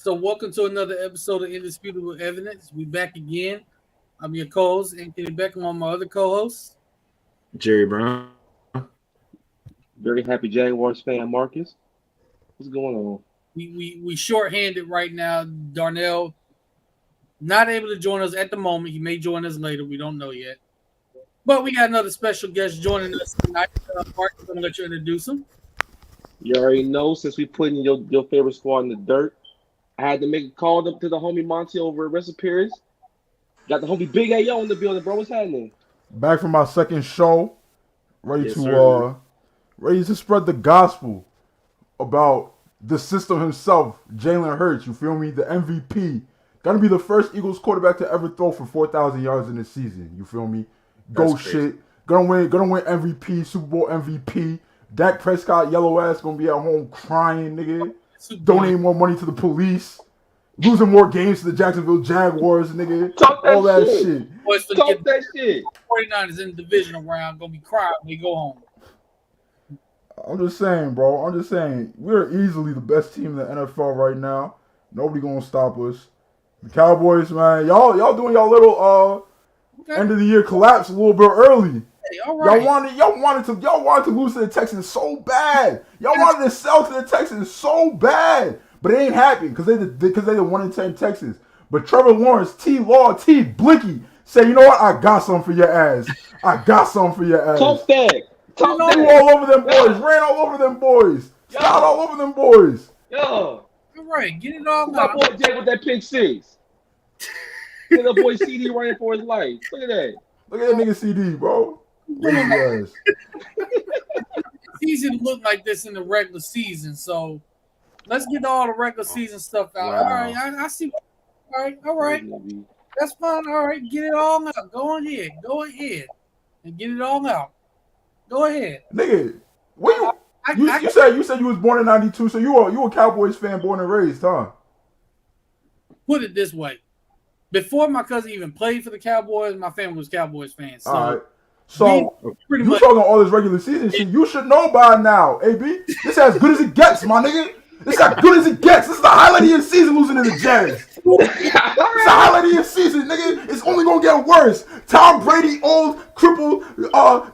So, welcome to another episode of Indisputable Evidence. We back again. I'm your co-host, Anthony Beckham. On my other co-host. Jerry Brown. Very happy Jaguars fan, Marcus. What's going on? We short-handed right now. Darnell not able to join us at the moment. He may join us later. We don't know yet. But we got another special guest joining us tonight. Mark, I'm gonna let you introduce him. You already know since we put in your favorite squad in the dirt, I had to make a call up to the homie Monty over at Rest Appearance. Got the homie Big A.O. in the building, bro. What's happening? Back from my second show, ready Yes, to sir. ready to spread the gospel about the system himself, Jalen Hurts. You feel me? The MVP, gonna be the first Eagles quarterback to ever throw for 4,000 yards in a season. You feel me? Go That's crazy. shit. Gonna win MVP, Super Bowl MVP. Dak Prescott, yellow ass, gonna be at home crying, nigga. Donating more money to the police. Losing more games to the Jacksonville Jaguars, nigga. Talk that All that shit. shit. Boys finna Talk get that shit. 49ers in the divisional round. Gonna be crying when they go home. I'm just saying, bro. I'm just saying. We're easily the best team in the NFL right now. Nobody gonna stop us. The Cowboys, man. Y'all doing y'all little Okay. end of the year collapse a little bit early. Hey, all right. Y'all wanted to lose to the Texans so bad. Y'all wanted to sell to the Texans so bad. But it ain't happening because they the 1-10 Texans. But Trevor Lawrence, T Law, T Blicky say, you know what? I got something for your ass. I got something for your ass. Talk that. Talk Threw that. all over them boys. Ran all over them boys. Shot all over them boys. Yo, All right. Get it all my out. boy Jay with that pick six. Look at that boy CD running for his life. Look at that. Look at that nigga CD, bro. Lazy ass. Season look like this in the regular season, so let's get all the regular season stuff out. Wow. All right, I see. All right, that's fine. All right, get it all out. Go ahead, and get it all out. Go ahead. Nigga, what you said you was born in '92, so you a Cowboys fan, born and raised, huh? Put it this way: before my cousin even played for the Cowboys, my family was Cowboys fans. So All right. So pretty you much. talking all this regular season shit? You should know by now, AB. This is as good as it gets, my nigga. This is as good as it gets. This is the highlight of your season, losing to the Jags. It's the highlight of your season, nigga. It's only gonna get worse. Tom Brady, old, crippled,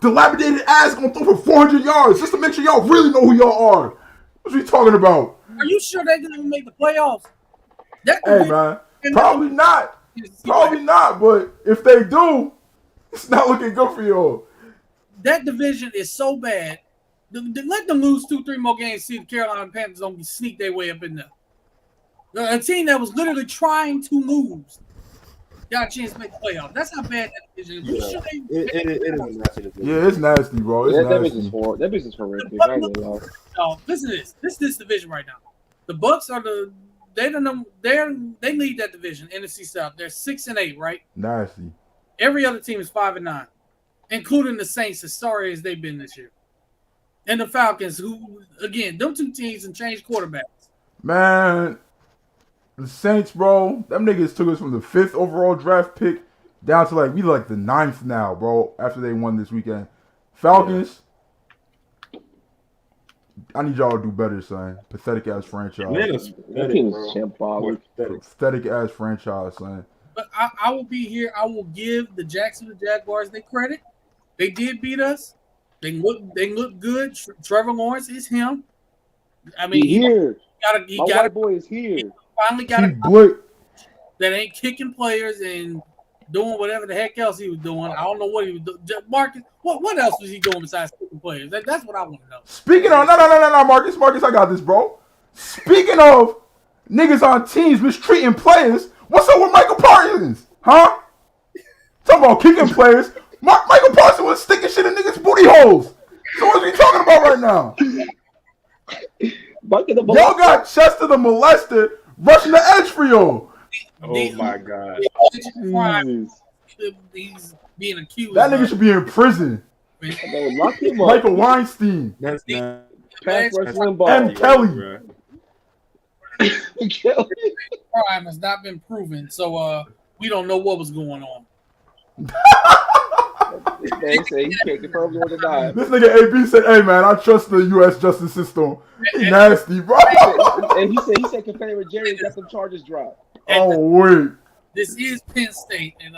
dilapidated ass, gonna throw for 400 yards just to make sure y'all really know who y'all are. What you talking about? Are you sure they're gonna make the playoffs? That Hey, man. Probably not. Probably not. But if they do, it's not looking good for y'all. That division is so bad. Let them lose 2-3 more games. See the Carolina Panthers don't sneak their way up in there. A team that was literally trying to lose got a chance to make the playoffs. That's how bad that division is. Yeah. It is a nasty division. Yeah, it's nasty, bro. It's that nasty. business horrible. That business horrific. I ain't gonna lie. No, listen to this. This division right now. The Bucks are they lead that division, NFC South. They're 6-8, right? Nasty. Every other team is 5-9, including the Saints, as sorry as they've been this year. And the Falcons, who, again, them two teams and changed quarterbacks. Man, the Saints, bro, them niggas took us from the 5th overall draft pick down to we like the 9th now, bro, after they won this weekend. Falcons, I need y'all to do better, son. Pathetic ass franchise. Atlanta's That pathetic, team bro. is symbolic. Pathetic. Pathetic ass franchise, son. But I will be here. I will give the Jacksonville Jaguars their credit. They did beat us. They look good. Trevor Lawrence is him. I mean, He here. he My got white boy is here. finally got T a Blick. that ain't kicking players and doing whatever the heck else he was doing. I don't know what he was doing. Marcus, what else was he doing besides kicking players? That's what I want to know. Speaking of, no, Marcus, I got this, bro. Speaking of niggas on teams mistreating players, what's up with Michael Parsons? Huh? Talking about kicking players. Michael Parsons was sticking shit in niggas' booty holes. So what are we talking about right now? Y'all got Chester the molester rushing the edge for y'all. Oh my God. He's being accused. That nigga should be in prison. Lock him up. Michael Weinstein. That's not. Pass rush That's- Limbaugh. And Kelly. Bro. crime has not been proven, so we don't know what was going on. Man say he can't confirm nor deny. This nigga AB said, "Hey man, I trust the U.S. justice system." He nasty, bro. And he said Confederate Jerry got them charges dropped. Oh wait. This is Penn State, and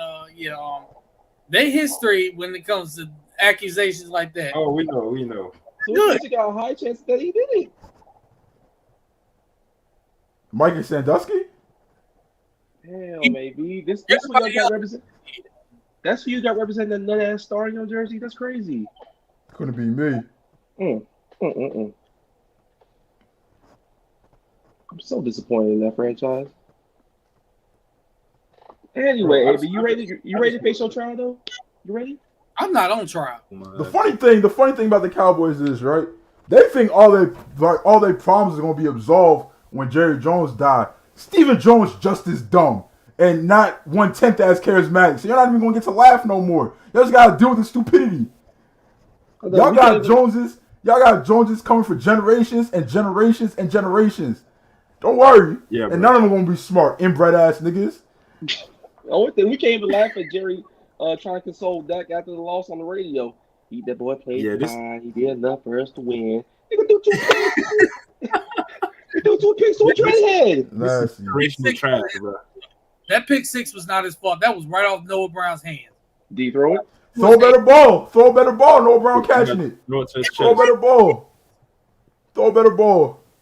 their history when it comes to accusations like that. Oh, we know. So Good. he got a high chance that he did it. Mikey Sandusky? Hell, maybe this what you got represent. That's who you got representing that nut ass star in your jersey. That's crazy. Couldn't be me. I'm so disappointed in that franchise. Anyway, AB, you ready to face your trial though? You ready? I'm not on trial. The funny thing about the Cowboys is, right? They think all their problems are gonna be absolved when Jerry Jones died. Stephen Jones just as dumb and not 1/10 as charismatic. So you're not even gonna get to laugh no more. You just gotta deal with the stupidity. Y'all got Joneses coming for generations and generations and generations. Don't worry. Yeah, and bro. none of them gonna be smart, inbred ass niggas. The only thing we can't even laugh at Jerry trying to console Dak after the loss on the radio. That boy played fine. He did enough for us to win. Nigga do 2 picks. Do 2 picks to a dreadhead. Nasty. Trash, bro. That pick six was not his fault. That was right off Noah Brown's hands. Do you throw it? Throw a better ball. Noah Brown catching it. Throw a better ball. It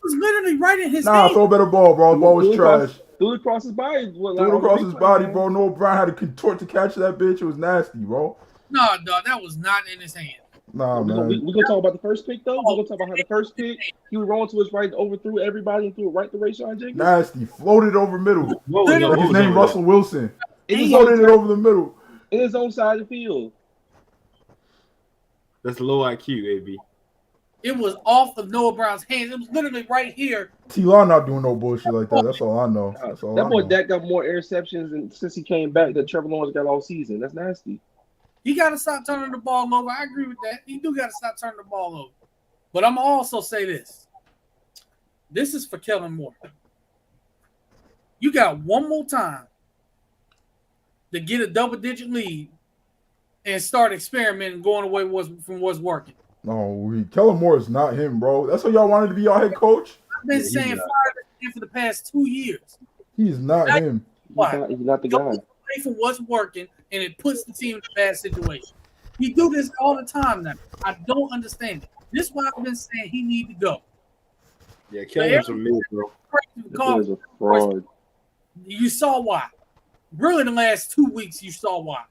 was literally right in his Nah, hands. throw a better ball, bro. The ball was trash. Threw it across his body. Threw it across his body, bro. Noah Brown had to contort to catch that bitch. It was nasty, bro. No, that was not in his hand. Nah, We're man. going to talk about the first pick, though. We're going to talk about how the first pick, he was rolling to his right, overthrew everybody, and threw it right to Rayshawn Jenkins. Nasty. Floated over middle. What Like his name Russell Wilson. In He his floated it own- over the middle. in his own side of the field. That's low IQ, AB. It was off of Noah Brown's hands. It was literally right here. T-Law not doing no bullshit like that. That's all I know. That's all That I boy know. Dak got more interceptions since he came back than Trevor Lawrence got all season. That's nasty. He got to stop turning the ball over. I agree with that. He do got to stop turning the ball over. But I'm going to also say this. This is for Kellen Moore. You got one more time to get a double-digit lead and start experimenting, going away from what's working. No, Kellen Moore is not him, bro. That's what y'all wanted to be your head coach? I've been saying fire this man for the past 2 years. He's not him. He's not the guy. Away from what's working, and it puts the team in a bad situation. He do this all the time now. I don't understand it. This is why I've been saying he need to go. Yeah, Kellen's a mid, bro. This boy is a fraud. You saw why. Really, the last 2 weeks, you saw why.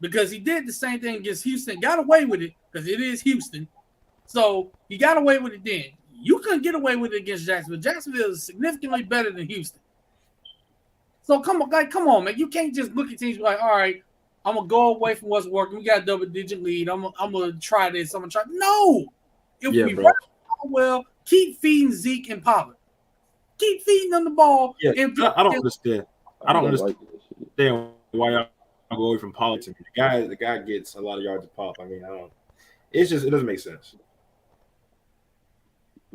Because he did the same thing against Houston, got away with it because it is Houston. So he got away with it then. You couldn't get away with it against Jacksonville. Jacksonville is significantly better than Houston. So come on, man. You can't just look at teams like, all right, I'm gonna go away from what's working. We got a double-digit lead. I'm gonna try this. I'm gonna try. No, if we bro. run the ball well, keep feeding Zeke and Pollard. Keep feeding them the ball. Yeah, and I don't understand. I don't like understand why y'all go away from politics. The guy gets a lot of yards of pop. I mean, I don't. It doesn't make sense.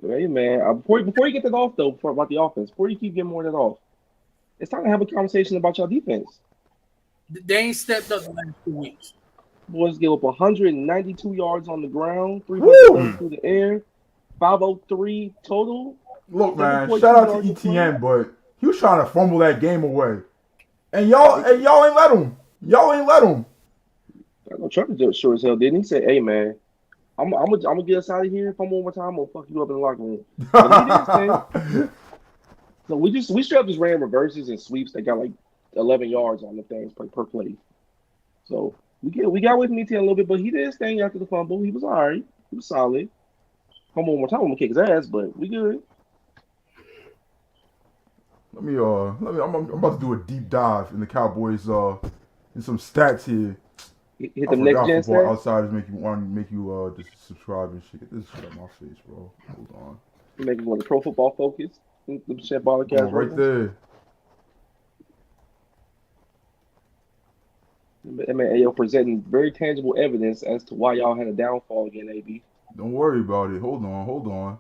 Hey man, before you get that off though, about the offense, before you keep getting more of that off, it's time to have a conversation about your defense. They ain't stepped up the last 2 weeks. Boys give up 192 yards on the ground, Woo! through the air, 503 total. Look, man, 7.2 shout out to yards ETN, but he was trying to fumble that game away. And y'all ain't let him. Y'all ain't let him. I know Trevor just sure as hell didn't. He said, "Hey man, I'm gonna get us out of here. If I'm one more time, I'm gonna fuck you up in the locker room." But he didn't say. So we straight up just ran reverses and sweeps that got like 11 yards on the things per play. So we got away from ETN a little bit, but he did his thing after the fumble. He was all right. He was solid. Come on one more time, I'm gonna kick his ass, but we good. I'm about to do a deep dive in the Cowboys in some stats here. Hit I the next forgot gen Football stats. Outsiders make you just subscribe and shit. Get this shit out my face, bro. Hold on. You make one Pro Football Focus. Them shit ball Oh, right there. I mean, you're presenting very tangible evidence as to why y'all had a downfall again, AB. Don't worry about it. Hold on.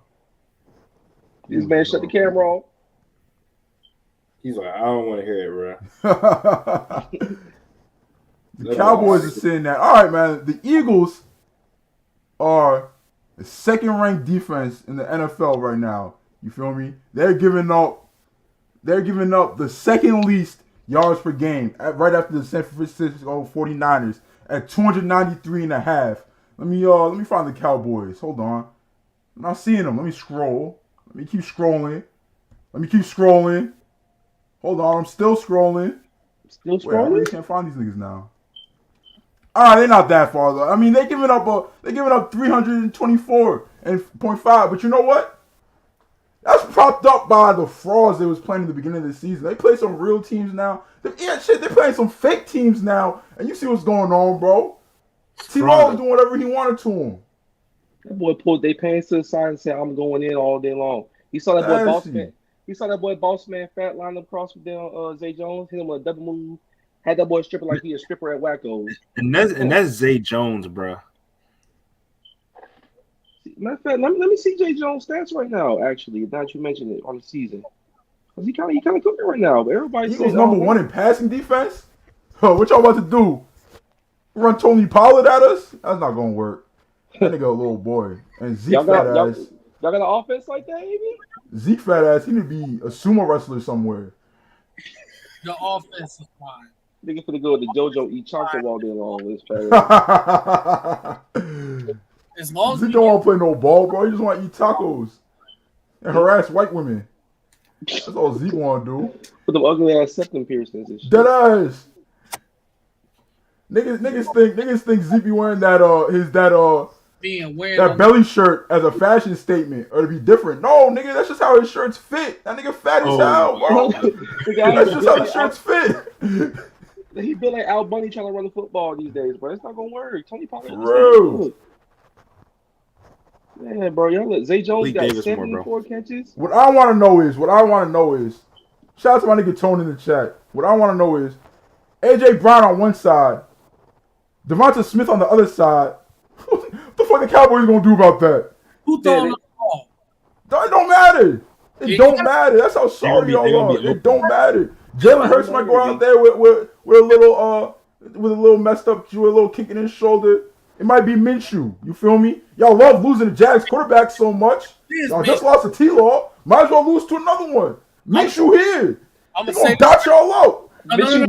This man shut the camera off. He's like, I don't want to hear it, bro. The Cowboys are sitting there. All right, man. The Eagles are the second-ranked defense in the NFL right now. You feel me? They're giving up the second least yards per game right after the San Francisco 49ers at 293 and a half. Let me find the Cowboys. Hold on. I'm not seeing them. Let me scroll. Let me keep scrolling. Hold on. I'm still scrolling. Still Wait, I really scrolling. can't find these niggas now. They're not that far though. I mean, they're giving up 324.5. But you know what? That's propped up by the frauds they was playing in the beginning of the season. They play some real teams now. They're playing some fake teams now. And you see what's going on, bro. T-Law was doing whatever he wanted to him. That boy pulled their pants to the side and said, "I'm going in all day long." He saw that boy boss Nasty. man. He saw that boy boss man fat line across with them. Zay Jones hit him with a double move. Had that boy stripping like he a stripper at Wacko's. And that's Zay Jones, bro. Matter of fact, let me see Jay Jones' stats right now. Actually, now that you mentioned it on the season, cause he kind of cooking right now. But everybody Eagles said number one in passing defense? What y'all about to do? Run Tony Pollard at us? That's not gonna work. That nigga a little boy. And Zeke Y'all fat got ass. an offense like that, maybe? Zeke fat ass, he need to be a sumo wrestler somewhere. The offense is fine. Nigga finna go to JoJo eat chocolate all day long. This fat ass. As long as Zeke we don't want to play no ball, bro. He just want to eat tacos and harass white women. That's all Zeke want to do. With them ugly ass septum piercings and shit. Dead ass. Niggas think Zeke be wearing that being wearing that them- belly shirt as a fashion statement or to be different. No, nigga, that's just how his shirts fit. That nigga fat as hell, bro. That's just how the shirts fit. He built like Al Bunny trying to run the football these days, bro. It's not gonna work. Tony Pollard. Bro. Man, bro, y'all look. Zay Jones Lee got Davis more, bro. 74 catches. What I want to know is, shout out to my nigga Tone in the chat. What I want to know is, AJ Brown on one side, Devonta Smith on the other side. What the fuck the Cowboys gonna do about that? who throwing the ball? It don't matter. It don't matter. That's how sorry they y'all gonna are. be It don't matter. Jalen Hurts might go out there with a little messed up, with a little kick in his shoulder. It might be Minshew. You feel me? Y'all love losing the Jags quarterback so much. Yes, Y'all man. just lost to T-Law. Might as well lose to another one. Minshew here. I'm They gonna say gonna dot y'all out. Mitchell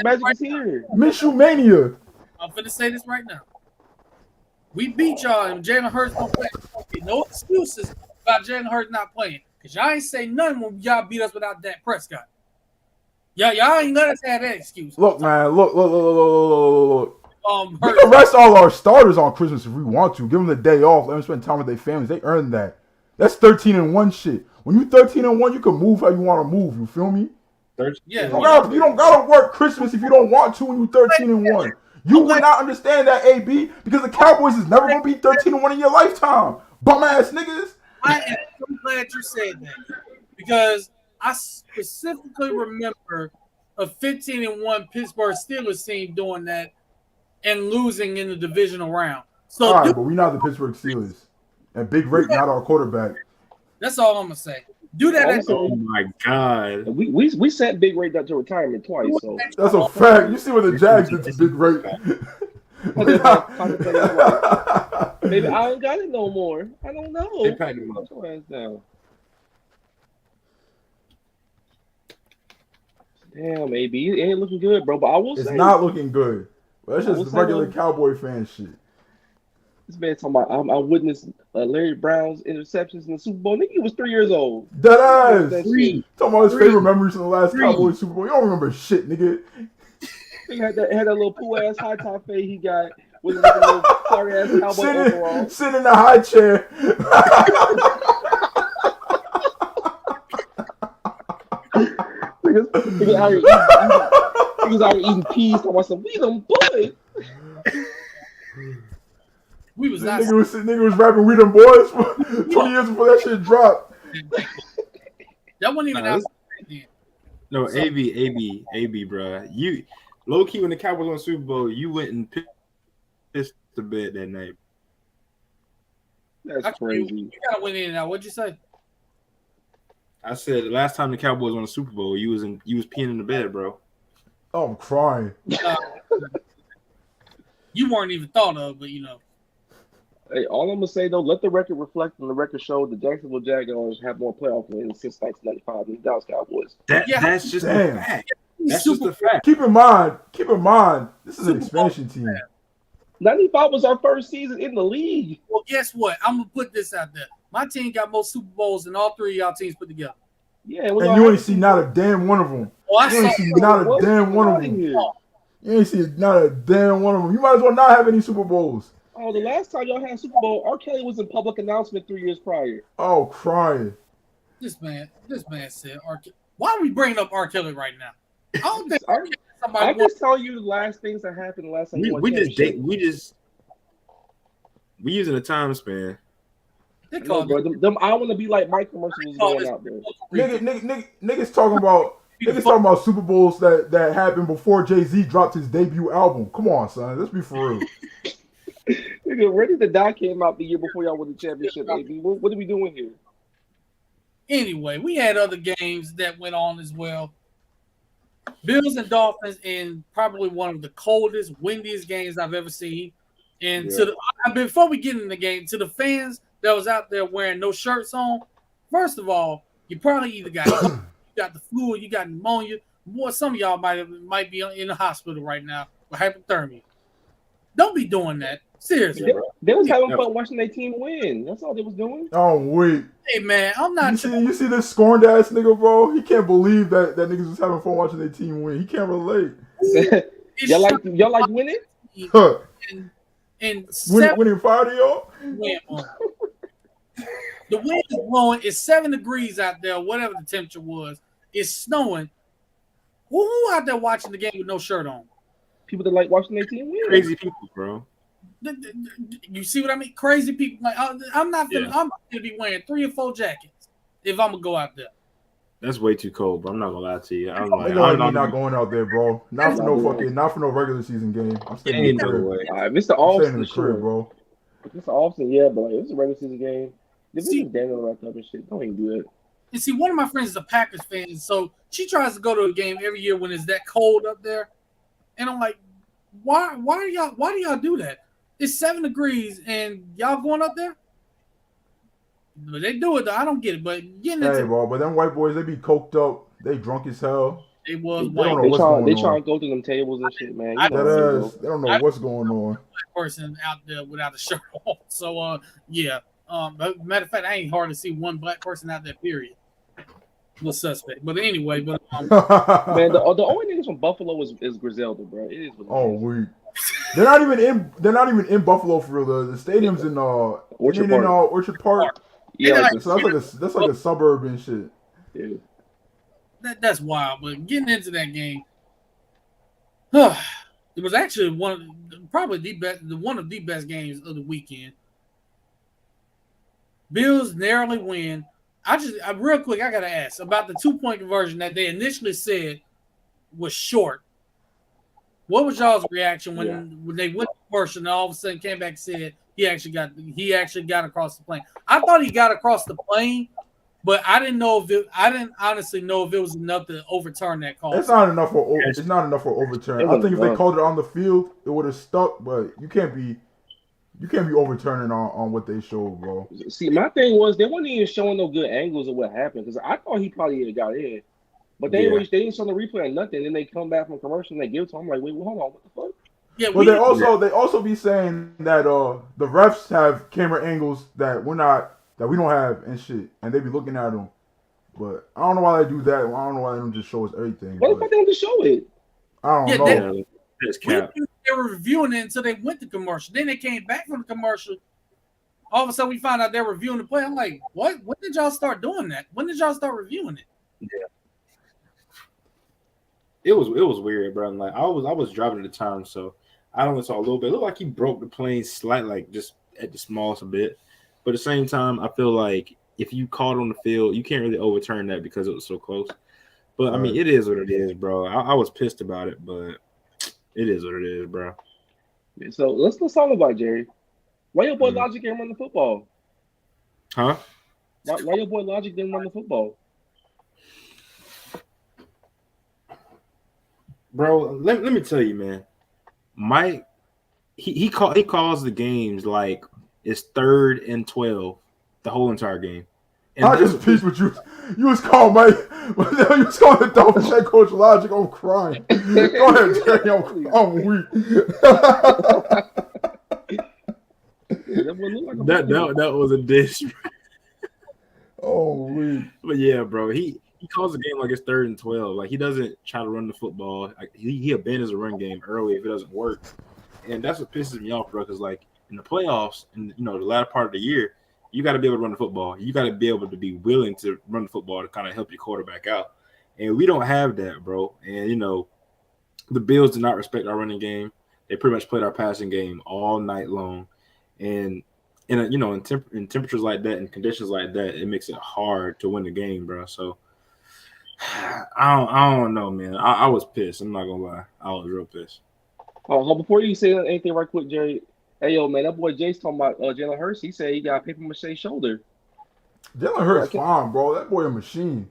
Magic is here. Minshew mania. I'm finna say this right now. We beat y'all and Jalen Hurts don't play. Okay, no excuses about Jalen Hurts not playing. Cause y'all ain't say nothing when y'all beat us without Dak Prescott. Y'all ain't let us have that excuse. Look, man. Look. We Hurts, can rest all our starters on Christmas if we want to. Give them the day off. Let them spend time with their families. They earned that. That's 13-1 shit. When you 13-1, you can move how you want to move. You feel me? yeah, You don't gotta work Christmas if you don't want to when you 13-1. You would not understand that, AB, because the Cowboys is never gonna be 13-1 in your lifetime. Bum ass niggas. I am so glad you said that because I specifically remember a 15-1 Pittsburgh Steelers team doing that and losing in the divisional round. So All right, but we not the Pittsburgh Steelers. And Big Ray not our quarterback. that's all I'm gonna say. Do that. Oh my god. We sent Big Ray up to retirement twice, so That's a fact. You see what the Jags did to Big Ray. maybe I don't got it no more. I don't know. They packed him up. Put your ass down. Damn, maybe it ain't looking good, bro. But I will It's say, not looking good. That's I will just say, regular though, Cowboy fan shit. this man talking about I witnessed Larry Brown's interceptions in the Super Bowl. Nigga, he was 3 years old. Dead ass. That shit. Talking about his Three. favorite memories from the last Cowboys Super Bowl. You don't remember shit, nigga. He had that little poo ass high top fade he got with a little sorry ass cowboy overall. Sitting in the high chair. Niggas out here eating peas. Talking about some, we them boys. We was not. Nigga was rapping We Them Boys for 20 years before that shit dropped. That wasn't even Nah, out. No, AB, bro. You low key when the Cowboys won the Super Bowl, you went and pissed the bed that night. That's crazy. You kind of went in and out. What'd you say? I said the last time the Cowboys won the Super Bowl, you was peeing in the bed, bro. Oh, I'm crying. You weren't even thought of, but you know. Hey, all I'm gonna say though, let the record reflect, and the record show the Jacksonville Jaguars have more playoff wins since 1995 than the Dallas Cowboys. That's just a Damn. fact. That's just a fact. Keep in mind, this is an expansion team. 95 was our first season in the league. Well, guess what? I'm gonna put this out there. My team got more Super Bowls than all three of y'all teams put together. Yeah, And you ain't see not a damn one of them. Oh, I You ain't saw see not a damn one of them. You ain't see not a damn one of them. You might as well not have any Super Bowls. Oh, the last time y'all had Super Bowl, R. Kelly was in public announcement 3 years prior. Oh, crying. this man said R. Kelly. Why are we bringing up R. Kelly right now? I don't think R. Kelly is I'm somebody. just telling you the last things that happened the last time. We using a time span. They No, call bro, it. them I want to be like Mike commercials going out there. Niggas talking about Super Bowls that happened before Jay-Z dropped his debut album. Come on, son. Let's be for real. Nigga, Ready to Die came out the year before y'all won the championship, baby. What are we doing here? Anyway, we had other games that went on as well. Bills and Dolphins in probably one of the coldest, windiest games I've ever seen. And before we get in the game, to the fans that was out there wearing no shirts on, first of all, you probably either got the flu or you got pneumonia. Boy, some of y'all might be in the hospital right now with hypothermia. Don't be doing that. Seriously. They was having fun watching their team win. That's all they was doing. Oh, wait. Hey, man, I'm not. You see this scorned ass nigga, bro? He can't believe that niggas was having fun watching their team win. He can't relate. y'all like winning? Huh. And winning 5 to y'all? The wind is blowing. It's 7 degrees out there, whatever the temperature was. It's snowing. Who out there watching the game with no shirt on? People that like watching their team win. Crazy people, bro. You see what I mean? Crazy people. Like I'm gonna be wearing 3 or 4 jackets if I'm gonna go out there. That's way too cold, bro. I'm not gonna lie to you. I'm not going out there, bro. Not for no regular season game. I'm staying in the crib. All right, Mr. Austin, crib, bro. Mr. Austin, yeah, but like, it's a regular season game. This is Daniel wrapped up and shit. Don't even do it. And see, one of my friends is a Packers fan, so she tries to go to a game every year when it's that cold up there. And I'm like, why do y'all do that? It's 7 degrees and y'all going up there? But they do it though. I don't get it. But bro, but them white boys, they be coked up. They drunk as hell. They was white. They try to go through them tables and shit, man. They don't know what's going on. Black person out there without a shirt on. So yeah. Matter of fact, I ain't hard to see one black person out there. Period. No suspect. But anyway, man, the only niggas from Buffalo is Griselda, bro. It is. Weak. They're not even in Buffalo for real. The stadium's in Orchard Park. Yeah, so that's like a suburb and shit. Yeah. That's wild. But getting into that game, it was actually one of the best games of the weekend. Bills narrowly win. Real quick, I gotta ask about the 2-point conversion that they initially said was short. What was y'all's reaction when they went to commercial and all of a sudden came back and said he actually got across the plane? I thought he got across the plane, but I didn't honestly know if it was enough to overturn that call. It's not enough for overturn. I think if they called it on the field, it would have stuck. But you can't be overturning on what they showed, bro. See, my thing was they weren't even showing no good angles of what happened because I thought he probably got in. But they didn't show the replay or nothing. Then they come back from commercial and they give it to him. I'm like, wait, hold on, what the fuck? Yeah, but they also be saying that the refs have camera angles that we don't have and shit, and they be looking at them. But I don't know why they do that. I don't know why they don't just show us everything. What the fuck they don't just show it? I don't know. They were reviewing it until they went to commercial. Then they came back from the commercial. All of a sudden, we found out they were reviewing the play. I'm like, what? When did y'all start doing that? When did y'all start reviewing it? Yeah. It was weird, bro. Like I was driving at the time, so I only saw a little bit. It looked like he broke the plane slightly, like just at the smallest bit. But at the same time, I feel like if you caught on the field, you can't really overturn that because it was so close. But I mean, it is what it is, bro. I was pissed about it, but it is what it is, bro. So let's talk about Jerry. Why your boy Logic didn't run the football? Huh? Why your boy Logic didn't run the football? Bro, let me tell you, man. Mike, he calls the games like it's 3rd and 12 the whole entire game. And I just peeped with you. You was calling Mike. You was calling the Dolphins head coach Logic. I'm crying. Go ahead, Jerry. I'm weak. that was a dish. Oh, weak. But yeah, bro, he calls the game like it's 3rd and 12. Like he doesn't try to run the football. Like, he abandons the run game early if it doesn't work, and that's what pisses me off, bro. Because like in the playoffs and the latter part of the year, you got to be able to run the football. You got to be able to be willing to run the football to kind of help your quarterback out, and we don't have that, bro. And the Bills do not respect our running game. They pretty much played our passing game all night long, and in temperatures like that and conditions like that, it makes it hard to win the game, bro. So I don't know, man. I was pissed. I'm not gonna lie. I was real pissed. Oh, before you say anything right quick, Jerry. Hey, yo, man, that boy Jay's talking about Jalen Hurts. He said he got a paper mache shoulder. Jalen Hurts fine, bro. That boy a machine.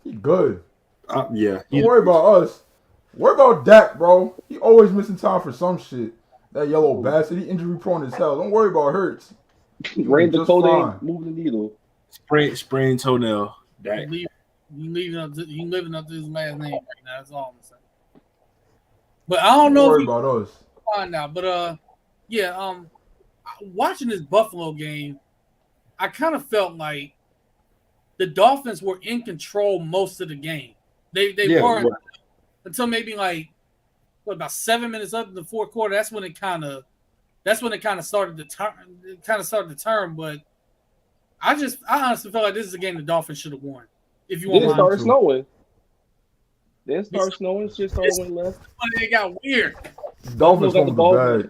He good. Yeah. Don't worry about us. Worry about Dak, bro. He always missing time for some shit. That yellow bastard. He injury prone as hell. Don't worry about Hurts. Rain the code ain't moving the needle. Sprained toenail. Dak. You living up to his last name right now. That's all I'm saying. But I don't know. Worry about us. Fine now, but watching this Buffalo game, I kind of felt like the Dolphins were in control most of the game. They weren't until maybe like about 7 minutes up in the fourth quarter. That's when it kind of started to turn. It kind of started to turn, but I honestly felt like this is a game the Dolphins should have won. If you want, Then it started snowing. Shit started going left. But it got weird. Dolphins got the ball back.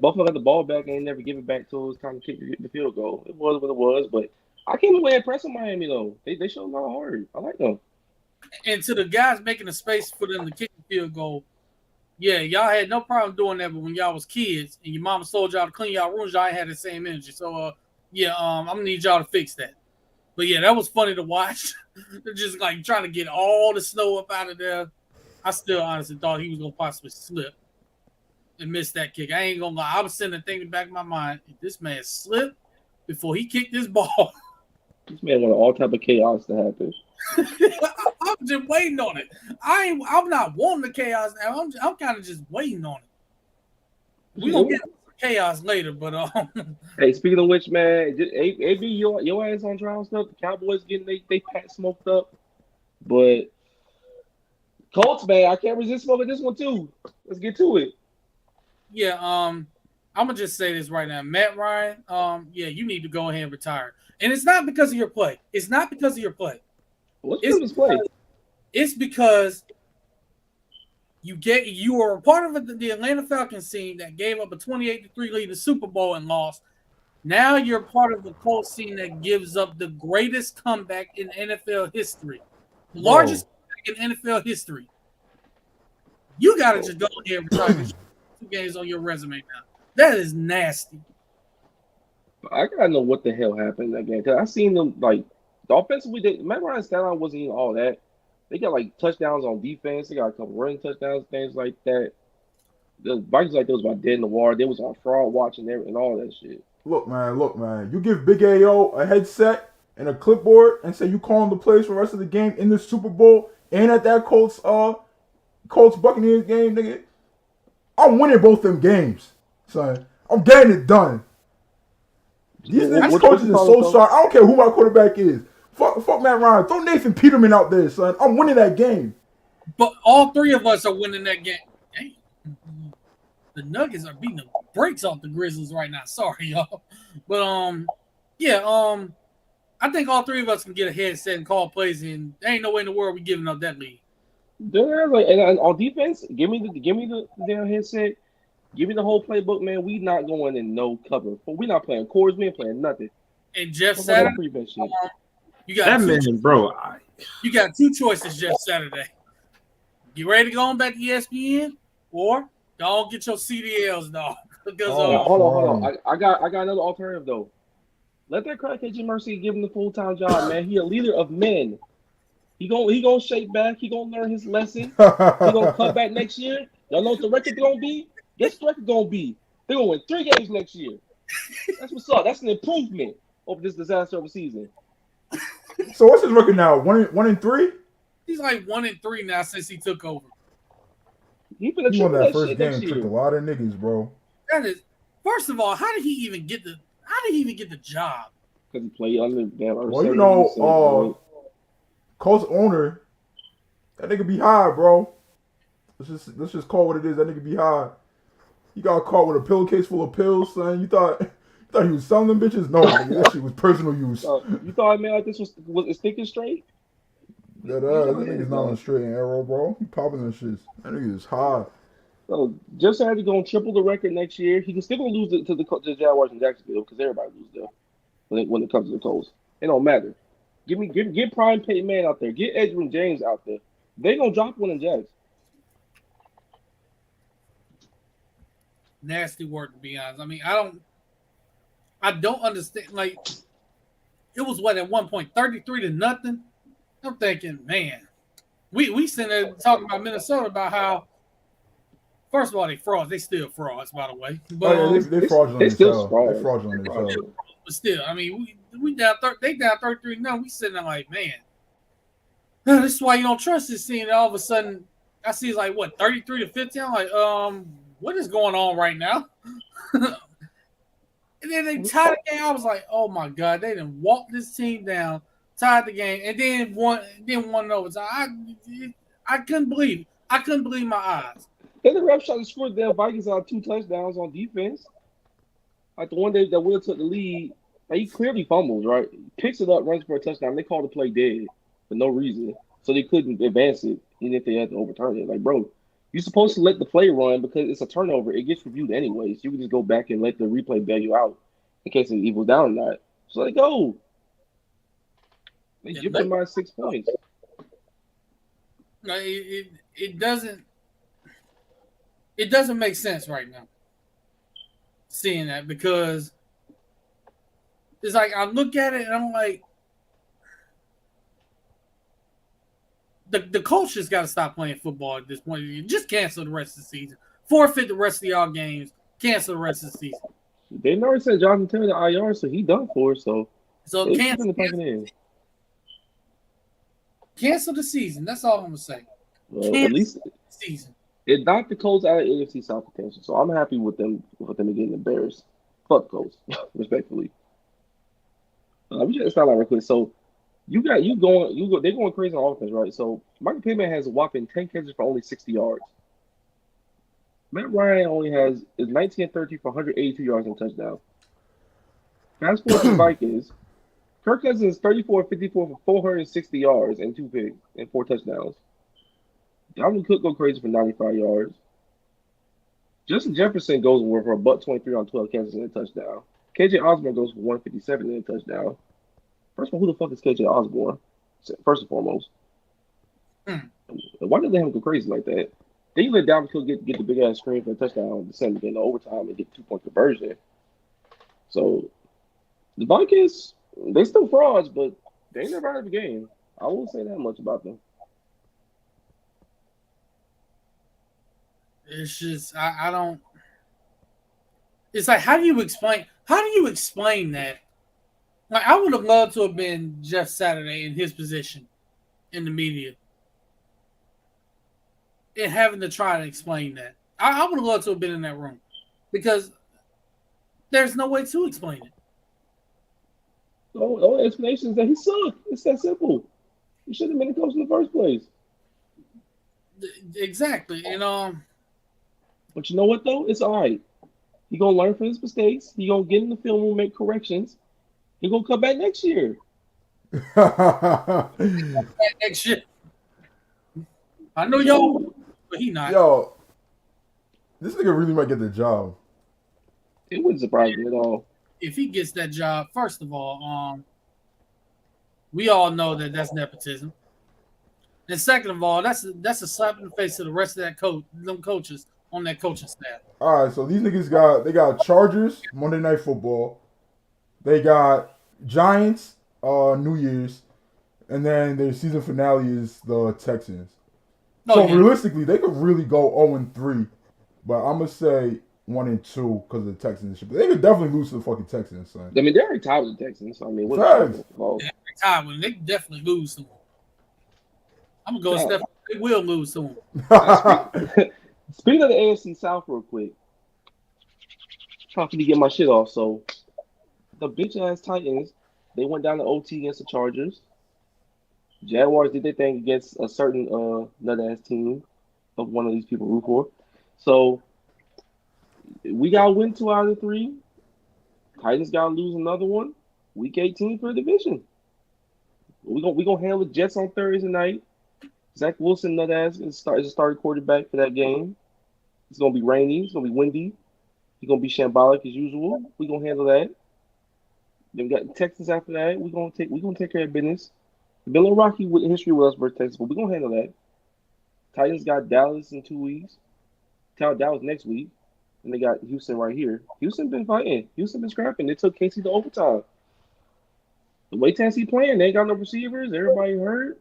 Buffalo got the ball back and never give it back till it was time to kick the field goal. It was what it was, but I came away impressed with Miami though. They showed a lot of heart. I like them. And to the guys making a space for them to kick the field goal, yeah, y'all had no problem doing that. But when y'all was kids and your mama told y'all to clean y'all rooms, y'all ain't had the same energy. So I'm gonna need y'all to fix that. But yeah, that was funny to watch. They're just like trying to get all the snow up out of there. I still honestly thought he was gonna possibly slip and miss that kick. I ain't gonna lie. I was sitting there thinking back in my mind, if this man slipped before he kicked this ball. This man wanted all type of chaos to happen. I'm just waiting on it. I'm not wanting the chaos now. I'm kind of just waiting on it. We gonna get chaos later, but Hey, speaking of which, man, AB, your ass on trial stuff. The Cowboys getting they pat smoked up, but Colts, man, I can't resist smoking this one too. Let's get to it. Yeah, I'm gonna just say this right now, Matt Ryan. You need to go ahead and retire, and it's not because of your play. It's not because of your play. What's his play? It's because you were a part of the Atlanta Falcons team that gave up a 28-3 lead in the Super Bowl and lost. Now you're part of the Colts team that gives up the greatest comeback in NFL history, the largest comeback in NFL history. You gotta just go ahead and retire. 2 games on your resume now. That is nasty. I gotta know what the hell happened again because I seen them like the offensively. Matt Ryan's stat line wasn't even all that. They got like touchdowns on defense. They got a couple running touchdowns, things like that. The Vikings like those about dead in the water. They was on fraud watching and all that shit. Look, man. You give Big AO a headset and a clipboard and say you calling the plays for the rest of the game in the Super Bowl and at that Colts Buccaneers game, nigga. I'm winning both them games, son. I'm getting it done. These coaches are so sharp. I don't care who my quarterback is. Fuck Matt Ryan. Throw Nathan Peterman out there, son. I'm winning that game. But all 3 of us are winning that game. Dang. The Nuggets are beating the brakes off the Grizzlies right now. Sorry, y'all. But I think all 3 of us can get a headset and call plays, and there ain't no way in the world we giving up that lead. They're like, and on defense, give me the damn headset. Give me the whole playbook, man. We not going in no cover. But we not playing cores. We ain't playing nothing. And Jeff Saturday, you got that man, bro. You got 2 choices, Jeff Saturday. You ready to go on back to ESPN, or don't get your CDLs, dog. Because hold on. I got another alternative though. Let that crackhead Jim Mercy give him the full-time job, man. He a leader of men. He gonna shake back. He gonna learn his lesson. He gonna come back next year. Y'all know what the record gonna be? Guess what the record gonna be? They're gonna win 3 games next year. That's what's up. That's an improvement over this disaster of a season. So what's his record now? 1-3? He's like 1-3 now since he took over. He finna He won triple that that first shit game, next tricked a year. lot of niggas, bro. That is, first of all, how did he even get the job? Because he played under damn. Well, you know, Colts owner, that nigga be high, bro. Let's just call it what it is. That nigga be high. He got caught with a pillowcase full of pills, son. You thought he was selling them bitches? No, nigga, that shit was personal use. You thought a man like this was thinking straight? That nigga's not on a straight and arrow, bro. He popping them shits. That nigga is high. So just had to go and triple the record next year. He can still gonna lose it to the Jaguars in Jacksonville because everybody loses there when it comes to the Colts. It don't matter. Get Prime Peyton Man out there. Get Edgerrin James out there. They gonna drop one in Jags. Nasty work, to be honest. I mean, I don't understand. Like, it was what at one point 33-0. I'm thinking, man, we sitting there talking about Minnesota about how, first of all, they frauds. They still frauds, by the way. But Oh, yeah, they fraudulent they as still hell. fraud. They fraudulent as hell. but still, I mean, we down. They down 33 now. We sitting there like, man, this is why you don't trust this team. And all of a sudden, I see it's like what 33-15. I'm like, what is going on right now? And then they tied the game. I was like, oh my god, they didn't walk this team down, tied the game, and then won overtime. I couldn't believe it. I couldn't believe my eyes. Then the ref tried to score the Vikings out 2 touchdowns on defense. Like the one that would have took the lead. Like he clearly fumbles, right? Picks it up, runs for a touchdown. They call the play dead for no reason. So they couldn't advance it, even if they had to overturn it. Like, bro, you're supposed to let the play run because it's a turnover. It gets reviewed anyways. You can just go back and let the replay bail you out in case it equals down or not. So let it go. They jeopardized 6 points. No, it doesn't make sense right now. Seeing that, because it's like I look at it and I'm like, the coach just got to stop playing football at this point. You just cancel the rest of the season, forfeit the rest of y'all games, cancel the rest of the season. They already sent Jonathan Taylor to IR, so he done for. So cancel the season. That's all I'm gonna say. At least the season. It knocked the Colts out of AFC South contention, so I'm happy with them getting embarrassed. Fuck Colts, respectfully. We just start out real quick. So they're going crazy on offense, right? So Michael Pittman has a whopping 10 catches for only 60 yards. Matt Ryan only is 19-13 for 182 yards and touchdown. Fast forward to the Vikings. Kirk Cousins is 34-54 for 460 yards and 2 picks and 4 touchdowns. Dalvin Cook go crazy for 95 yards. Justin Jefferson goes for a $123 on 12 catches and a touchdown. KJ Osborne goes for 157 and a touchdown. First of all, who the fuck is KJ Osborne? First and foremost. Why did they have him go crazy like that? Then you let Dalvin Cook get the big ass screen for a touchdown, descend in the overtime, and get 2-point conversion. So the Vikings, they still frauds, but they ain't never out of the game. I won't say that much about them. It's just I don't. It's like how do you explain that? Like I would have loved to have been Jeff Saturday in his position in the media and having to try to explain that. I would have loved to have been in that room because there's no way to explain it. The only explanation is that he sucked. It's that simple. He shouldn't have been the coach in the first place. Exactly, But you know what though? It's all right. He gonna learn from his mistakes. He gonna get in the film room, make corrections. He gonna come back next year. Next year. I know y'all, but he not. Yo, this nigga really might get the job. It wouldn't surprise me at all. If he gets that job, first of all, we all know that that's nepotism. And second of all, that's a slap in the face to the rest of them coaches on that coaching staff. All right, so these niggas got Chargers Monday Night Football. They got Giants New Year's, and then their season finale is the Texans. So yeah. realistically, they could really go 0-3, but I'm gonna say 1-2 because of the Texans and shit. But they could definitely lose to the fucking Texans, son. I mean, they're already tied with the Texans. I mean, what Facts. Time when they definitely lose to them. I'm gonna go a step. They will lose to them. Speaking of the AFC South, real quick, trying to get my shit off. So, the bitch ass Titans, they went down to OT against the Chargers. Jaguars did their thing against a certain nut ass team of one of these people root for. So, we got to win 2 out of 3. Titans got to lose another one. Week 18 for the division. We gonna handle the Jets on Thursday night. Zach Wilson, nut ass, is a starting quarterback for that game. It's gonna be rainy. It's gonna be windy. He's gonna be shambolic as usual. We gonna handle that. Then we got the Texans after that. We gonna take care of business. Been a little rocky with history with us versus Texas, but we gonna handle that. Titans got Dallas in 2 weeks. Dallas next week, and they got Houston right here. Houston been fighting. Houston been scrapping. They took KC to overtime. The way Tennessee playing, they ain't got no receivers. Everybody hurt.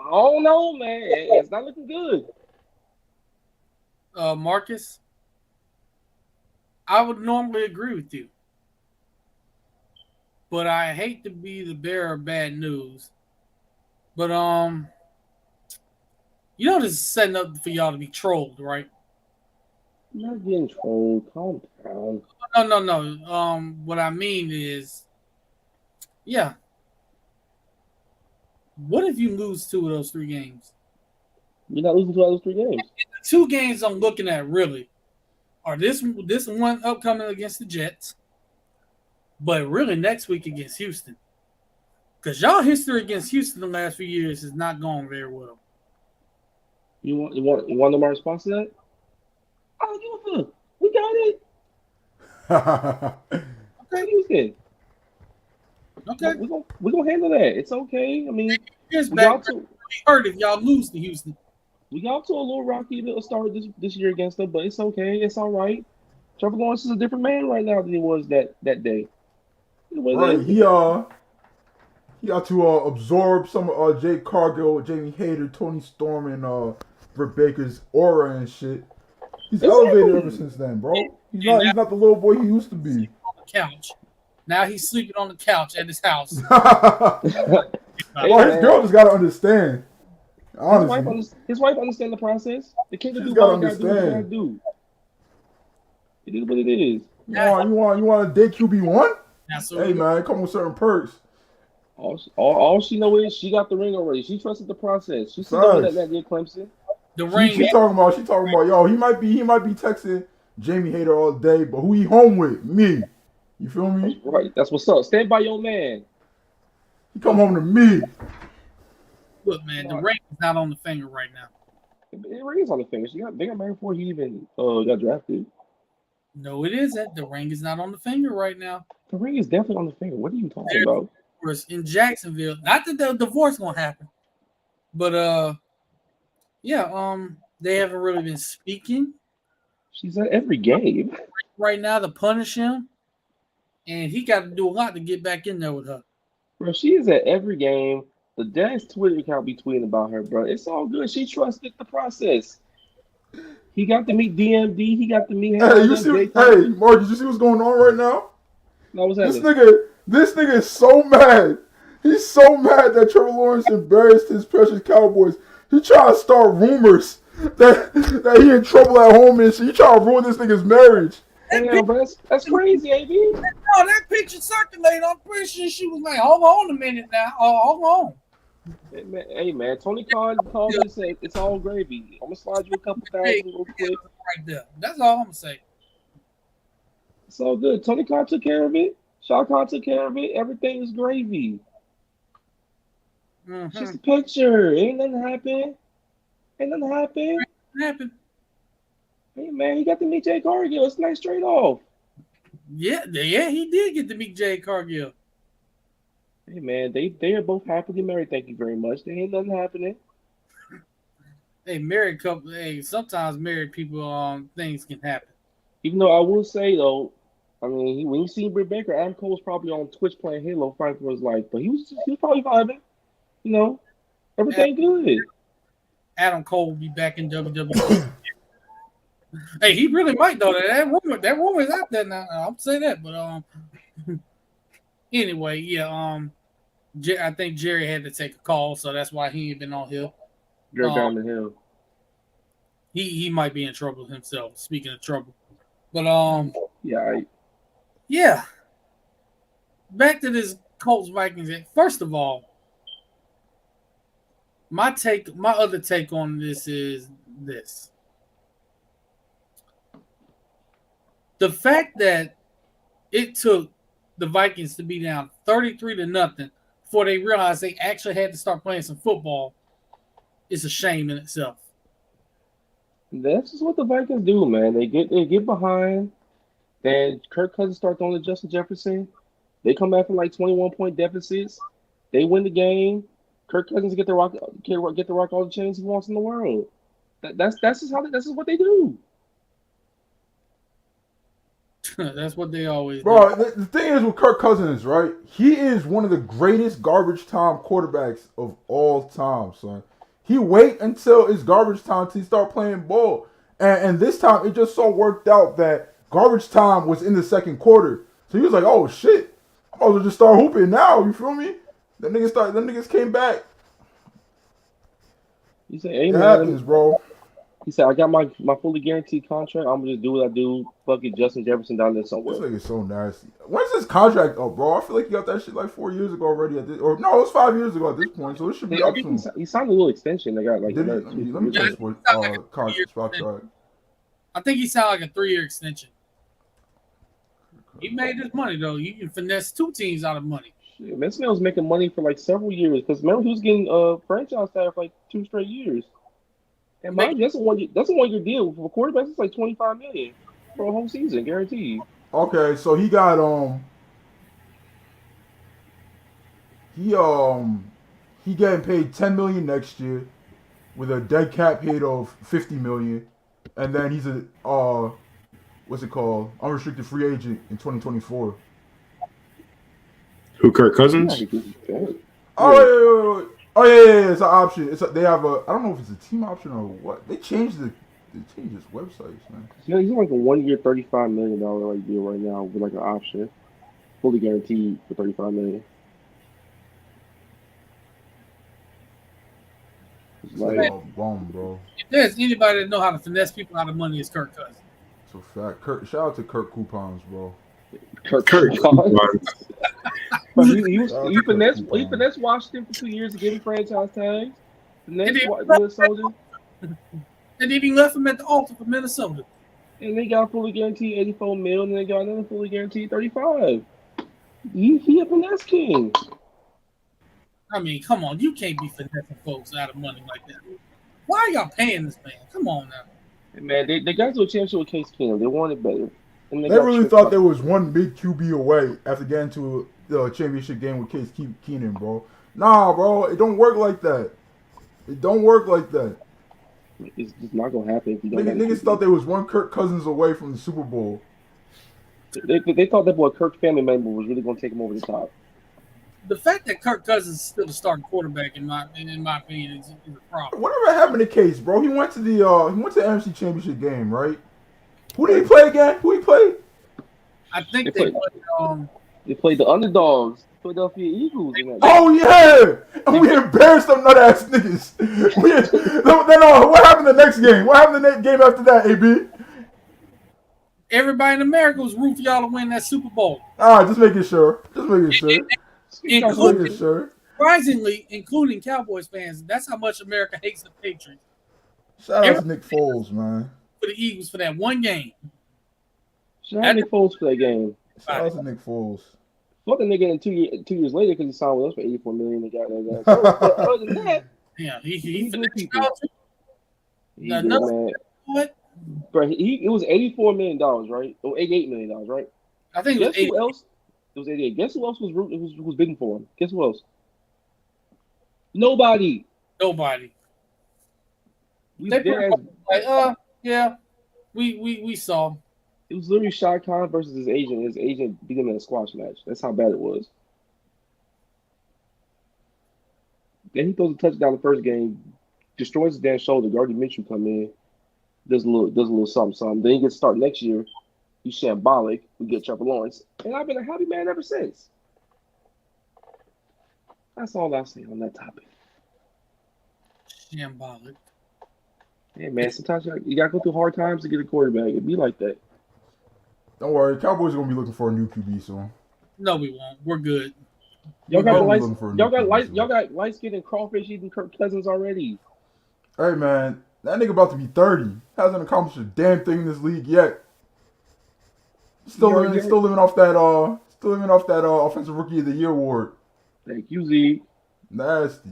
I don't know, man. It's not looking good. Marcus, I would normally agree with you, but I hate to be the bearer of bad news. But you know this is setting up for y'all to be trolled, right? I'm not getting trolled. Calm down. No. What I mean is, yeah. What if you lose 2 of those 3 games? You're not losing 2 out of those 3 games. The 2 games I'm looking at really are this one upcoming against the Jets, but really next week against Houston. Because y'all history against Houston the last few years has not gone very well. You want my response to that? I don't give a fuck. We got it. Okay, Houston. Okay. We're gonna handle that. It's okay. I mean, we got to hurt if y'all lose to Houston. We got to a little rocky little start this year against them, but it's okay. It's all right. Trevor Lawrence is a different man right now than he was that day. Right. He got to absorb some of Jake Cargill, Jamie Hayter, Tony Storm, and Britt Baker's aura and shit. He's elevated ever since then, bro. He's not the little boy he used to be. On the couch. Now he's sleeping on the couch at his house. Well, his girl just gotta understand. Honestly, his wife understand the process. The kid to do what he gotta do. It is what it is. You want to date QB1? Absolutely. Hey man, come with certain perks. All she know is she got the ring already. She trusted the process. She said that did Clemson. The ring. She talking about. Yo, he might be texting Jamie Hayter all day, but who he home with? Me. You feel me? That's right. That's what's up. Stand by your man. He come home to me. Look, man, the ring is not on the finger right now. The ring is on the finger. They got married before he even got drafted. No, it isn't. The ring is not on the finger right now. The ring is definitely on the finger. What are you talking about? In Jacksonville. Not that the divorce gonna happen, but they haven't really been speaking. She's at every game right now to punish him, and he got to do a lot to get back in there with her. Bro, she is at every game. The dad's Twitter account be tweeting about her, bro. It's all good. She trusted the process. He got to meet DMD. He got to meet. Hey, Mark, did you see what's going on right now? No, what's happening? This nigga is so mad. He's so mad that Trevor Lawrence embarrassed his precious Cowboys. He trying to start rumors that he in trouble at home and shit. He trying to ruin this nigga's marriage. Damn, bro, that's crazy, AB. No, that picture circulated. I'm pretty sure she was like, "Hold on a minute now. Hold on." Hey man, Tony Khan called me and said it's all gravy. I'm gonna slide you a couple thousand real quick. Right there. That's all I'm gonna say. It's all good. Tony Khan took care of it. Shah Khan took care of it. Everything is gravy. Mm-hmm. Just a picture. Ain't nothing happen. What happened? Hey man, he got to meet Jay Cargill. It's nice straight off. Yeah, he did get to meet Jay Cargill. Hey man, they are both happily married. Thank you very much. There ain't nothing happening. Hey, married couple. Hey, sometimes married people, things can happen. Even though I will say though, I mean, when you see Britt Baker, Adam Cole was probably on Twitch playing Halo, fighting for his life, but he was probably vibing. You know, everything good. Adam Cole will be back in WWE. Hey, he really might though. That rumor is out there now. I'll say that, but anyway, yeah. I think Jerry had to take a call, so that's why he ain't been on here. Jerry Diamond Hill. He might be in trouble himself. Speaking of trouble, but yeah. Back to this Colts Vikings. First of all, my other take on this is this. The fact that it took the Vikings to be down 33-0 before they realized they actually had to start playing some football is a shame in itself. That's just what the Vikings do, man. They get behind, then Kirk Cousins starts throwing to Justin Jefferson. They come back from like 21-point deficits. They win the game. Kirk Cousins get the rock all the chains he wants in the world. That's just what they do. That's what they always Bro, do. the thing is with Kirk Cousins, right? He is one of the greatest garbage time quarterbacks of all time, son. He wait until it's garbage time to start playing ball. And this time it just so worked out that garbage time was in the second quarter. So he was like, oh shit, I might as well just start hooping now, you feel me? Them niggas came back. You say, hey, It man. happens, bro. He said, I got my fully guaranteed contract. I'm gonna just do what I do. Fuck it, Justin Jefferson down there somewhere. This nigga's so nasty. When's this contract up, bro? I feel like he got that shit like 4 years ago already. Or no, it was 5 years ago at this point, so it should be I up think soon. he signed a little extension. They got like Did he? another Let me check what contract. I think he signed like a 3-year extension. He made his money though. You can finesse two teams out of money. Shit, man, this man was making money for like several years because remember he was getting franchise tag for like 2 straight years. And mind you, that's a 1-year deal for quarterbacks. It's like $25 million for a whole season, guaranteed. Okay, so he got he getting paid $10 million next year with a dead cap hit of $50 million, and then he's a what's it called, unrestricted free agent in 2024. Who, Kirk Cousins? Oh yeah, it's an option. They have a, I don't know if it's a team option or what. They changed his websites, man. Yeah, he's on like a 1-year, $35 million like deal right now with like an option, fully guaranteed for $35 million. It's like, Oh, bomb, bro. If there's anybody that know how to finesse people out of money, it's Kirk Cousins. So fat. Shout out to Kirk Coupons, bro. Kirk. But he finessed Washington for 2 years to get him franchise tags. Minnesota. And then he left him at the altar for Minnesota. And they got fully guaranteed $84 million, and they got another fully guaranteed $35. He a finesse king. I mean, come on, you can't be finessing folks out of money like that. Why are y'all paying this man? Come on now. Man, they got to a championship with Case Keenum. They wanted better. And They really thought there was one big QB away after getting to the championship game with Case Keenum, bro. Nah, bro, it don't work like that. It don't work like that. It's just not gonna happen if you don't. Niggas thought there was one Kirk Cousins away from the Super Bowl. They thought that boy Kirk family member was really gonna take him over the top. The fact that Kirk Cousins is still the starting quarterback, in my opinion, is a problem. Whatever happened to Case, bro? He went to the NFC Championship game, right? Who did he play again? Who he played? I think they played the underdogs, Philadelphia Eagles. Oh yeah, and we embarrassed them nut ass niggas. What happened the next game? What happened the game after that? AB. Everybody in America was rooting for y'all to win that Super Bowl. Just making sure. Surprisingly, including Cowboys fans, that's how much America hates the Patriots. Shout out to Nick Foles, man. For the Eagles for that one game. Shout out to Nick Foles for that game. Shout out to Nick Foles. Fuck the nigga in 2 years later because he signed with us for $84 million. They got that guy. So, other than that, yeah, he good people. What? Bro, it was $84 million, right? Or $88 million, right? I think it was 88. Who else? It was 88. Guess who else was bidding for him? Guess who else? Nobody. We saw. It was literally Shad Khan versus his agent. His agent beat him in a squash match. That's how bad it was. Then he throws a touchdown the first game, destroys his damn shoulder. Gardner Minshew come in, does a little something. Then he gets start next year. He's shambolic. We get Trevor Lawrence, and I've been a happy man ever since. That's all I say on that topic. Shambolic. Hey man, sometimes you gotta go through hard times to get a quarterback. It'd be like that. Don't worry, Cowboys are gonna be looking for a new QB soon. No, we won't. We're good. Y'all got We're light, looking for a y'all new got QB light, soon. y'all got light skin and crawfish eating Kirk Cousins already. Hey man, that nigga about to be 30. Hasn't accomplished a damn thing in this league yet. Still living off that offensive rookie of the year award. Thank you, Z. Nasty.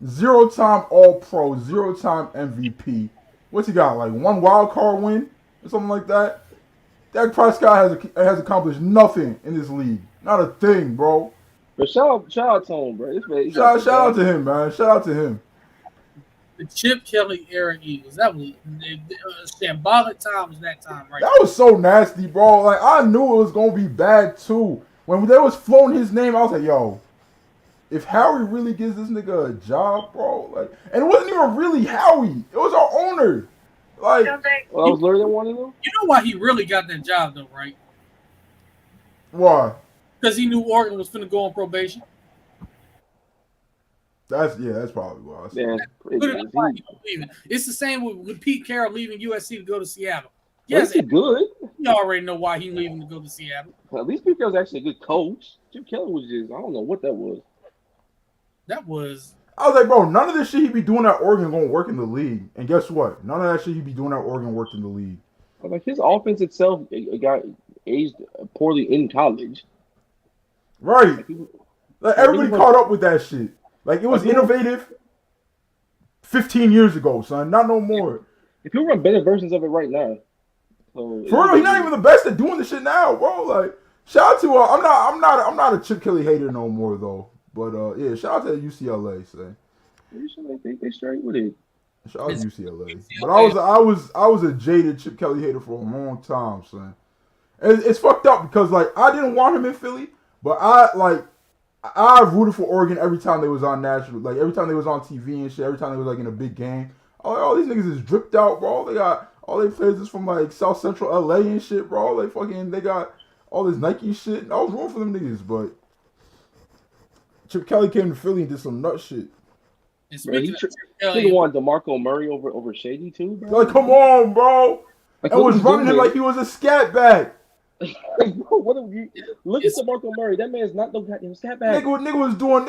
0-time All-Pro, 0-time MVP. What's he got? Like one wild card win or something like that? Dak Prescott has accomplished nothing in this league. Not a thing, bro. But shout out to him, bro. Shout out to him, man. Shout out to him. The Chip Kelly era Eagles. That was shambolic times that time, right? That was so nasty, bro. Like, I knew it was going to be bad, too. When they was floating his name, I was like, yo, if Howie really gives this nigga a job, bro, like, and it wasn't even really Howie. It was our owner. Like, well, I was literally one of them. You know why he really got that job, though, right? why? Because he knew Oregon was finna go on probation. That's probably why. Yeah, Put it why he was leaving. It's the same with Pete Carroll leaving USC to go to Seattle. Yes, Yes, he's good. you already know why he's leaving to go to Seattle. At least Pete Carroll's actually a good coach. Jim Kelly was just, I don't know what that was. That was I was like, bro, none of this shit he be doing at Oregon gonna work in the league. And guess what? None of that shit he be doing at Oregon worked in the league. Like his offense itself it got aged poorly in college. Right. Like, Like, everybody caught up with that shit. Like, it was innovative 15 years ago, son. Not no more. if you run better versions of it right now. So For real, he's not even the best at doing this shit now, bro. Like, shout out to I'm not a Chip Kelly hater no more though. But yeah, shout out to UCLA, say. They straight with it. Shout out to UCLA. But I was a jaded Chip Kelly hater for a long time, son. And it's fucked up because like I didn't want him in Philly, but I rooted for Oregon every time they was on national, like every time they was on TV and shit, every time they was like in a big game. I was like, oh, these niggas is dripped out, bro. They got all they players is from like South Central LA and shit, bro. They got all this Nike shit. And I was rooting for them niggas, but Chip Kelly came to Philly and did some nut shit. and Bro, speaking of Chip he Kelly, wanted DeMarco Murray over Shady too, bro. Like, come on, bro. Like, And what was he running doing? it like he was a scat back. Bro, what are you? Look at DeMarco Murray. That man's not no goddamn scat back. Nigga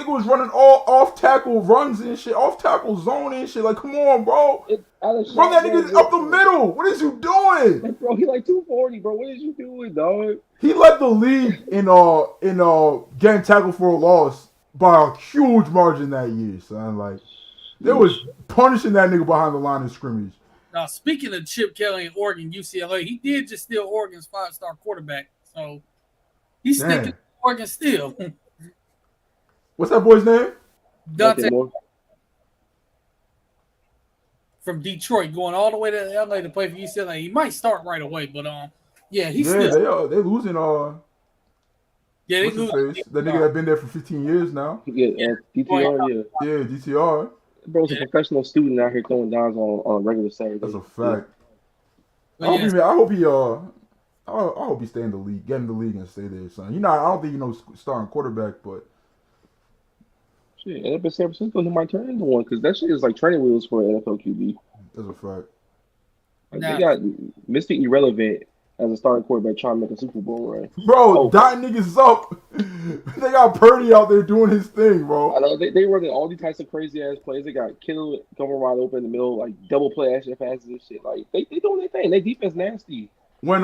was running all off tackle runs and shit, off tackle zone and shit. Like, come on, bro. Run that nigga up the middle. What is you doing? Like, bro, he like 240, bro. What is you doing, dog? He led the league in getting tackled for a loss by a huge margin that year, son. Like, they was punishing that nigga behind the line of scrimmage. now speaking of Chip Kelly and Oregon, UCLA, he did just steal Oregon's 5-star quarterback. So he's Damn. sticking to Oregon still. What's that boy's name? Dante Moore. from Detroit going all the way to LA to play for UCLA. He might start right away, but yeah, he's Yeah, still they losing they what's his lose. face? That nigga that been there for 15 years now. Yeah, DTR, yeah. Yeah, DTR. Bro's a professional student out here throwing downs on a regular Saturday. That's a fact. But I yeah, hope he stay in the league, get in the league and stay there, son. I don't think starting quarterback, but Shit, and up in San Francisco, he might turn into one because that shit is like training wheels for an NFL QB. that's a fact. Like, Nah. they got Mr. Irrelevant as a starting quarterback trying to make a Super Bowl run. Bro, dotting niggas up. They got Purdy out there doing his thing, bro. I know they running all these types of crazy ass plays. They got Kittle coming wide open in the middle, like double play action passes and shit. Like they doing their thing. Their defense nasty. When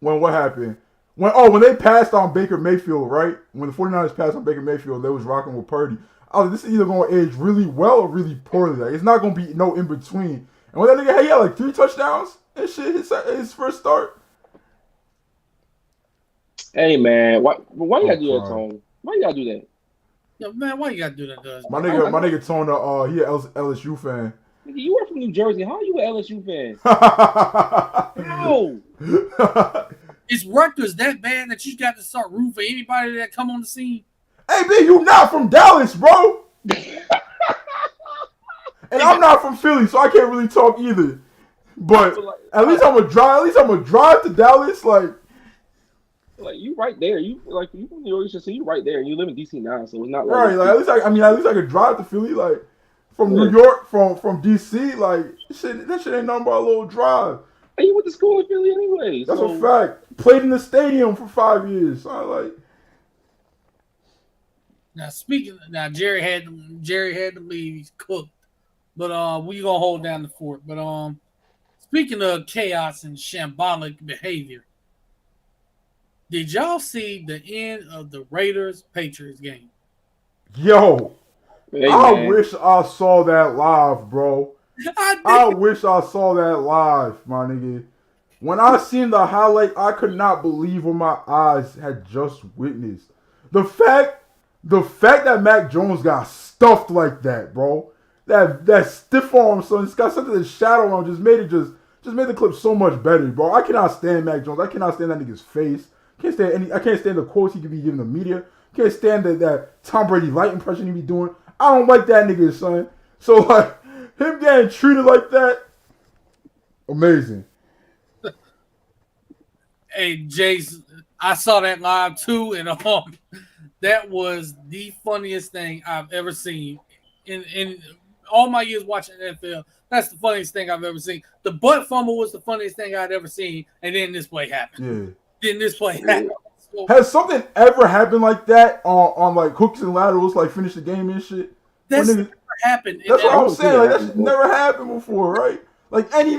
what happened? When they passed on Baker Mayfield, right? When the 49ers passed on Baker Mayfield, they was rocking with Purdy. I was like, this is either going to age really well or really poorly. Like, it's not going to be no in between. And when that nigga he had like 3 touchdowns and shit, his first start. Hey man, why you gotta do that, fine. Tone? Why you gotta do that? yo, man, why you gotta do that, Doug? My nigga Tona, he an LSU fan. Nigga, you were from New Jersey. How are you an LSU fan? No. Is Rutgers that bad that you got to start rooting for anybody that come on the scene? Hey, B, you not from Dallas, bro. I'm not from Philly, so I can't really talk either. But at least I'm a drive. At least I'm a drive to Dallas. Like you right there. You from New York, so you right there. You live in DC now, so it's not like right. Like at least I could drive to Philly. Like from New York, from DC. Like that shit ain't nothing but a little drive. And you went to school in Philly anyway. That's a fact. Played in the stadium for 5 years. So Now Jerry had to leave. He's cooked, but we gonna hold down the fort. But speaking of chaos and shambolic behavior, did y'all see the end of the Raiders-Patriots game? Yo, Hey, I wish I saw that live, bro. I wish I saw that live, my nigga. When I seen the highlight, I could not believe what my eyes had just witnessed. The fact that Mac Jones got stuffed like that, bro. That stiff arm, son, it's got something to shadow on, just made the clip so much better, bro. I cannot stand Mac Jones. I cannot stand that nigga's face. I can't stand the quotes he could be giving the media. I can't stand that Tom Brady light impression he be doing. I don't like that nigga, son. So like him getting treated like that, amazing. Hey, Jace, I saw that live too, and that was the funniest thing I've ever seen in all my years watching NFL. That's the funniest thing I've ever seen. The butt fumble was the funniest thing I'd ever seen, and then this play happened. So, has something ever happened like that on like hooks and laterals, like finish the game and shit? That's never happened. That's what I'm saying. Like that shit never happened before, right? Like any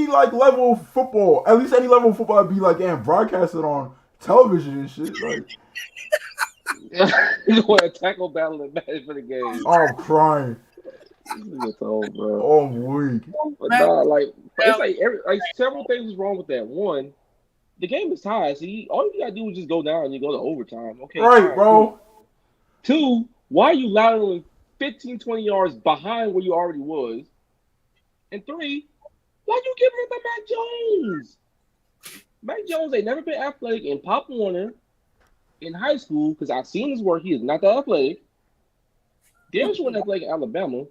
like level of football, at least any level of football, would be like broadcasted on television and shit. Like you want a tackle battle and match for the game? Oh, I'm crying. Old, bro. Oh, I'm weak. But nah, it's like several things is wrong with that. One, the game is tied. So all you gotta do is just go down and you go to overtime. Okay, right, fine. bro. Two, why are you laterally 15, 20 yards behind where you already was? And three, why you giving it to Mac Jones? Mac Jones ain't never been athletic in Pop Warner in high school because I've seen his work. He is not that athletic. Damn sure wasn't athletic in Alabama.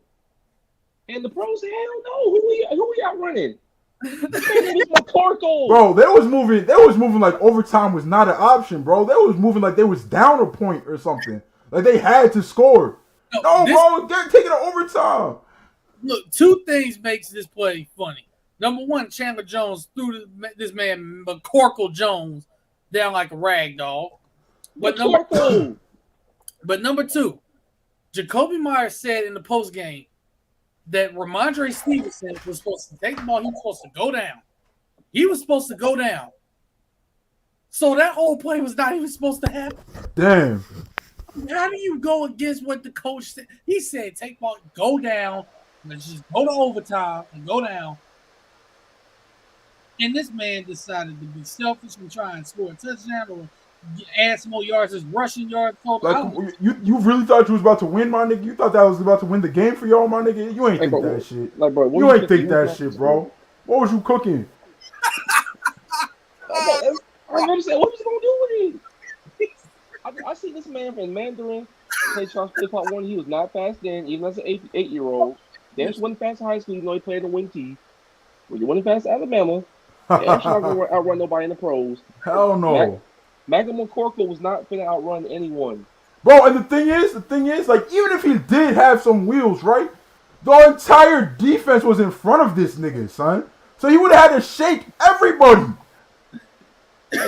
And the pros say, hell no, who we out running? Bro, they was moving like overtime was not an option, bro. They was moving like they was down a point or something. Like they had to score. Bro, they're taking it overtime. Look, two things makes this play funny. Number one, Chandler Jones threw this man McCorkle Jones down like a rag doll. But number two, Jacoby Myers said in the post game that Ramondre Stevenson was supposed to take the ball. He was supposed to go down. He was supposed to go down. So that whole play was not even supposed to happen. Damn. How do you go against what the coach said? He said, take ball, go down. Let's just go to overtime and go down. And this man decided to be selfish and try and score a touchdown or add some more yards as rushing yards. Like, you really thought you was about to win, my nigga? You thought that was about to win the game for y'all, my nigga? You ain't think that shit. Like, bro, you ain't think that shit, bro. What was you cooking? I'm saying, what was he gonna do with it? I see this man from Mandarin play Charles Play Part 1. He was not fast then, even as an 8-year-old. Dance wasn't fast in high school, even though he played in the wing tee. When you wasn't fast in Alabama, Dance not gonna outrun nobody in the pros. Hell no. Magnum McCorkle was not finna outrun anyone. Bro, and the thing is, like, even if he did have some wheels, right? The entire defense was in front of this nigga, son. So he would have had to shake everybody.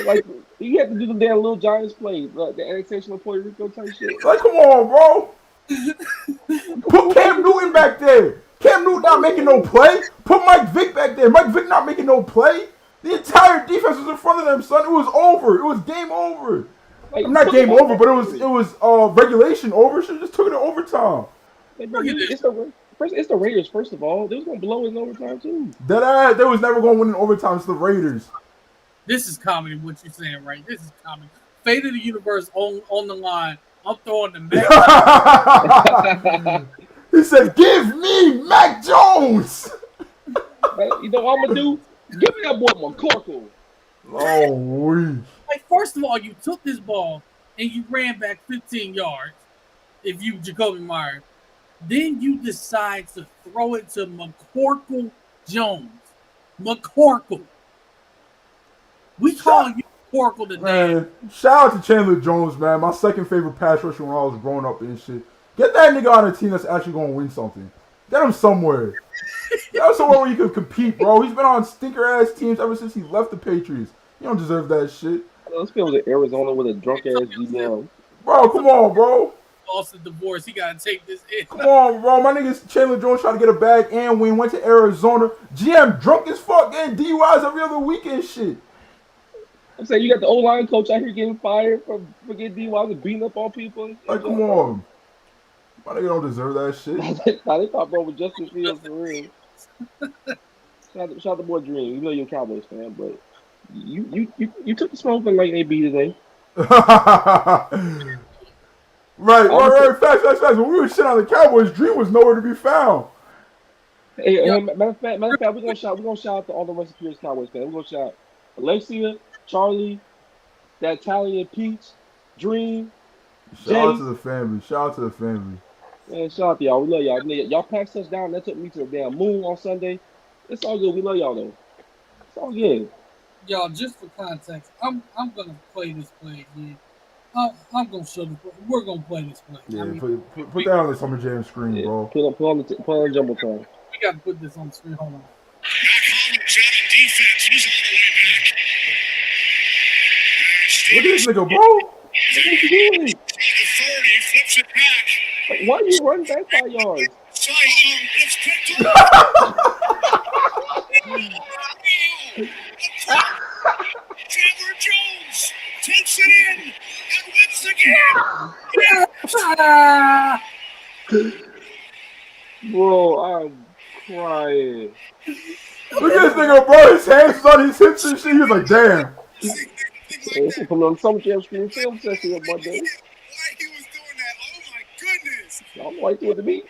Like, you have to do the damn Little Giants play, the annexation of Puerto Rico type shit. Like, come on, bro. Put Cam Newton back there. Cam Newton not making no play. Put Mike Vick back there. Mike Vick not making no play. The entire defense was in front of them, son. It was over. It was game over. Like, not game over, but it was regulation over. Should just took it to overtime. Like, bro, it's the Raiders. First of all, they was gonna blow in overtime too. They was never gonna win in overtime. It's the Raiders. This is comedy. What you're saying, right? This is comedy. Fate of the universe on the line. I'm throwing the Mac. He said, "Give me Mac Jones." You know what I'm gonna do? Give me that boy McCorkle. Oh, we. Like, first of all, you took this ball and you ran back 15 yards. If you Jacoby Myers, Then you decide to throw it to McCorkle Jones. McCorkle. We call you McCorkle today. Man, shout out to Chandler Jones, man. My second favorite pass rusher when I was growing up and shit. Get that nigga on a team that's actually going to win something. Get him somewhere. Get him somewhere where you can compete, bro. He's been on stinker-ass teams ever since he left the Patriots. You don't deserve that shit. Let's go to Arizona with a drunk-ass GM. Bro, come on, bro. Lost the divorce. He got to take this in. Come on, bro. My niggas Chandler Jones tried to get a bag and win. Went to Arizona. GM drunk as fuck, getting DUIs every other weekend shit. I'm saying you got the O-line coach out here getting fired for getting DUIs and beating up on people. Like, come on. My nigga don't deserve that shit. Nah, they thought bro with Justin Fields for real. Shout out to boy Dream. You know you're a Cowboys fan, but you took the smoke and like AB today. Right. Facts. When we were shit on the Cowboys, Dream was nowhere to be found. Hey, matter of fact, we're gonna shout out to all the West Coast Cowboys fans. We're gonna shout Alexia, Charlie, that Italian Peach, Dream. Shout out to the family. Man, shout out to y'all. We love y'all. Y'all packed us down. That took me to the damn moon on Sunday. It's all good. We love y'all though. It's all good. Y'all, just for context, I'm gonna play this play again. I'm gonna show the. We're gonna play this play. Yeah, put that on the Summer Jam screen, bro. Put on the jumbotron. We gotta put this on the screen. Hold on. Look at this nigga, bro. What you doing? 30, flips it back. Like, why are you running back 5 yards? It's picked up. Chandler Jones takes it in and wins again. Bro, I'm crying. Look at this nigga, bro. His hands on his hips and shit. He was like, damn. It's put on some jam screen film session on Monday. Why he was doing that? Oh my goodness. Y'all know I do it to me.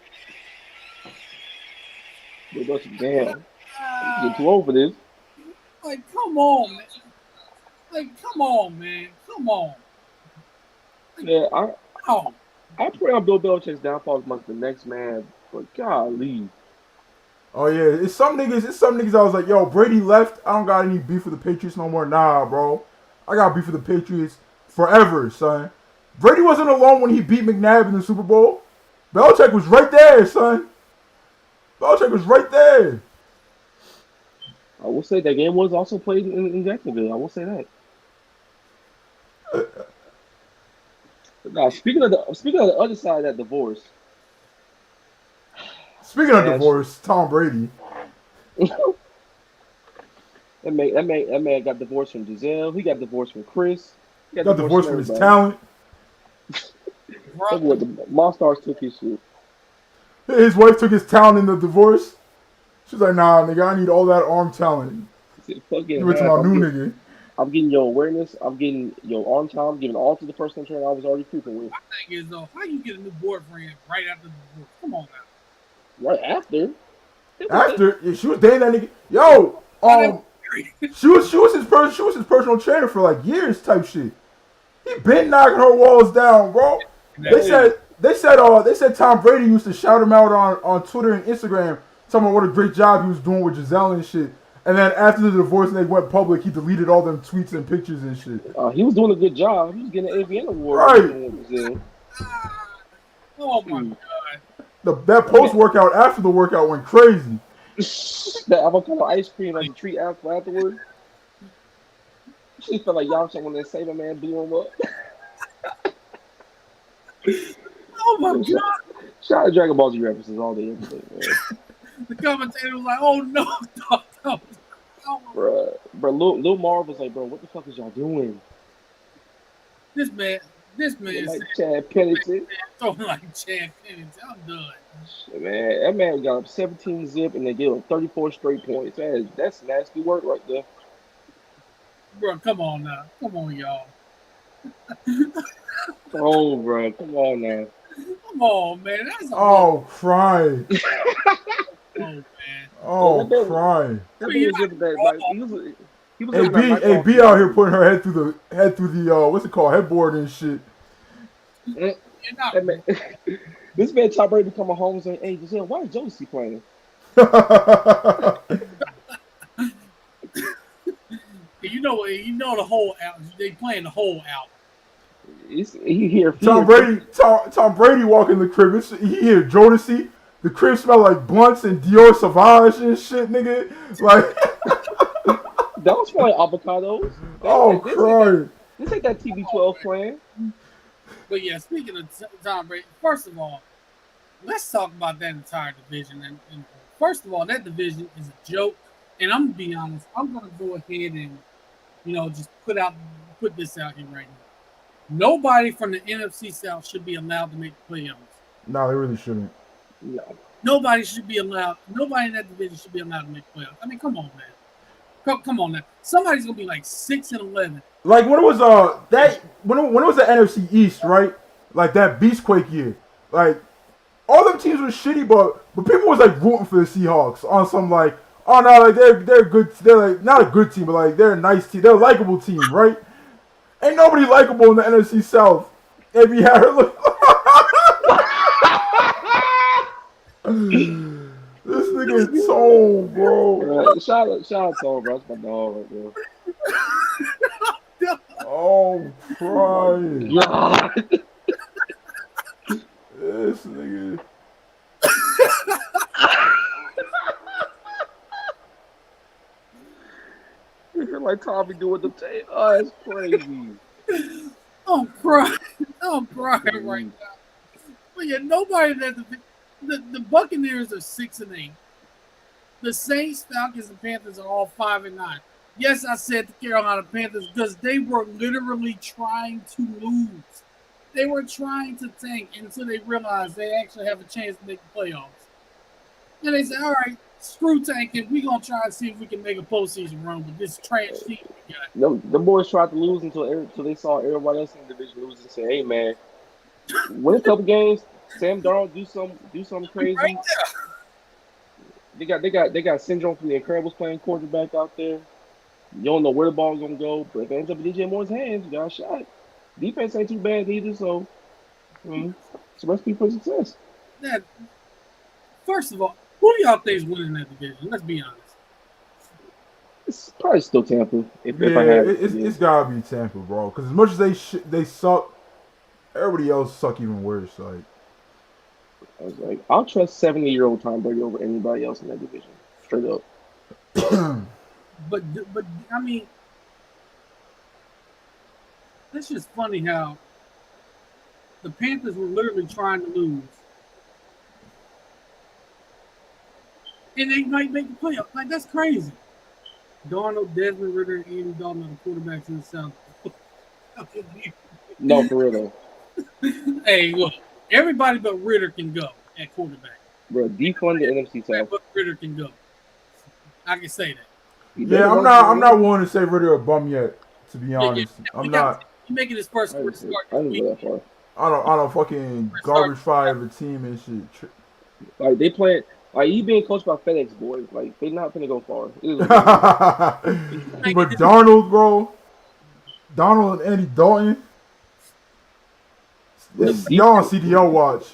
But that's damn. I'm getting too old for this. Like, come on, man. Come on. Yeah, Oh, I pray on Bill Belichick's downfall as much as the next man, but golly. Oh, yeah. It's some niggas I was like, yo, Brady left. I don't got any beef with the Patriots no more. Nah, bro. I got beef with the Patriots forever, son. Brady wasn't alone when he beat McNabb in the Super Bowl. Belichick was right there, son. Belichick was right there. I will say that game was also played in Jacksonville. I will say that. Now, speaking of the other side of that divorce. Speaking of divorce, Tom Brady. That man got divorced from Giselle. He got divorced from Chris. He got divorced from his talent. Look what the Monstars took his shit. His wife took his talent in the divorce. She's like, nah, nigga, I need all that arm talent. He said, You went to my new nigga. I'm getting your awareness. I'm getting your arm talent. I'm giving all to the personal trainer I was already creeping with. my thing is though, how you get a new boyfriend right after the divorce? Come on now. Right after. After she was dating that nigga. Yo, she was his personal trainer for like years type shit. He been knocking her walls down, bro. They said Tom Brady used to shout him out on Twitter and Instagram, talking about what a great job he was doing with Giselle and shit. And then after the divorce and they went public, he deleted all them tweets and pictures and shit. He was doing a good job. He was getting an AVN award. Right. Oh my god. That post workout after the workout went crazy. That avocado ice cream as a treat afterwards. She felt like y'all someone that saved a man, blew him up. Oh my god. Shout out to Dragon Ball Z references all day, every day, man. The commentator was like, "Oh no, no." Bro, Lil Marv was like, bro, what the fuck is y'all doing? This man Like Chad Pennington. throwing like Chad Pennington. I'm done. Man, that man got up 17 zip and they gave him 34 straight points. That's nasty work right there. Bro, come on now. Come on, y'all. Oh, bro, come on now. Come on, man. That's Crying. oh, man. Oh, crying. He was Hey, B out here putting her head through the what's it called, headboard and shit. You're not. This man Tom Brady come home and say, "Hey, Giselle, why is Jodeci playing?" You know the whole out. They playing the whole out. He hear Tom Brady walk in the crib. He hear Jodeci. The crib smell like blunts and Dior Sauvage and shit, nigga. Like, that was probably avocados. crying. This ain't that TB12 playing. But yeah, speaking of Tom Brady, first of all, let's talk about that entire division. And first of all, that division is a joke. And I'm gonna be honest, I'm gonna go ahead and just put this out here right now. Nobody from the NFC South should be allowed to make the playoffs. No, they really shouldn't. No. Nobody in that division should be allowed to make the playoffs. I mean, come on, man. Come on now. Somebody's gonna be like 6-11. Like when it was when it was the NFC East, right? Like that Beastquake year. Like all them teams were shitty, but people was like rooting for the Seahawks on some like, oh no, like they're good. They're like not a good team, but like they're a nice team. They're a likable team, right? Ain't nobody likable in the NFC South. AB Harris. This nigga is Tone, bro. Right. Shout out Tone, bro. That's my dog right there. Oh, crying. God. This nigga. You feel like Tommy doing the tape. Oh, that's crazy. I'm crying right now. But yeah, nobody that the Buccaneers are 6-8. The Saints, Falcons, and Panthers are all 5-9. Yes, I said the Carolina Panthers because they were literally trying to lose. They were trying to tank until they realized they actually have a chance to make the playoffs. And they said, all right, screw tanking. We're going to try and see if we can make a postseason run with this trash team we got. The boys tried to lose until they saw everybody else in the division lose and say, hey, man, win a couple games. Sam Darnold do something crazy. Right They got Syndrome from the Incredibles playing quarterback out there. You don't know where the ball's gonna go, but if it ends up in DJ Moore's hands, you got a shot. Defense ain't too bad either, so it's a recipe for success. That, first of all, who do y'all think is winning that division? Let's be honest. It's probably still Tampa. It's gotta be Tampa, bro. Because as much as they suck, everybody else suck even worse. Like. I was like, I'll trust 70-year-old Tom Brady over anybody else in that division. Straight up. But I mean, it's just funny how the Panthers were literally trying to lose. And they might make the playoffs. Like, that's crazy. Darnold, Desmond Ritter, and Andy Dalton are the quarterbacks in the South. No, for real, though. Hey, look. Everybody but Ritter can go at quarterback. Bro, defund the NFC South. But Ritter can go. I can say that. Yeah, I'm not willing to say Ritter a bum yet. To be honest, I'm not. He's making his first start. I didn't go that far. On a fucking garbage fire of a team and shit. Like they playing. Like he being coached by FedEx boys. Like they not finna go far. But Darnold, bro. Darnold and Andy Dalton. Y'all on CDL watch.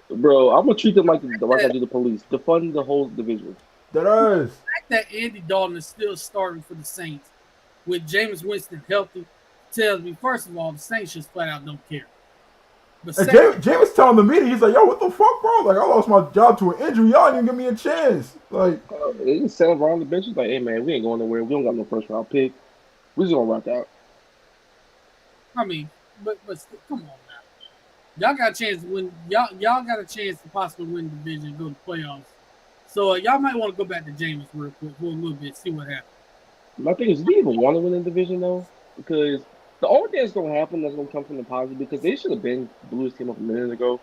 Bro, I'm gonna treat them like I do the police. Defund the whole division. That is. The fact that Andy Dalton is still starting for the Saints with Jameis Winston healthy tells me, first of all, the Saints just flat out don't care. But Jameis telling the media, he's like, yo, what the fuck, bro? Like, I lost my job to an injury. Y'all didn't give me a chance. Like, they just sat around the benches like, hey, man, we ain't going nowhere. We don't got no first round pick. We just gonna rock out. I mean, but come on now. Y'all got a chance to win. Y'all got a chance to possibly win the division and go to playoffs. So y'all might want to go back to Jameis real quick for a little bit, see what happens. My thing is, do you even want to win the division though? Because the only thing that's gonna happen that's gonna come from the positive, because they should have been blew this team up a minute ago.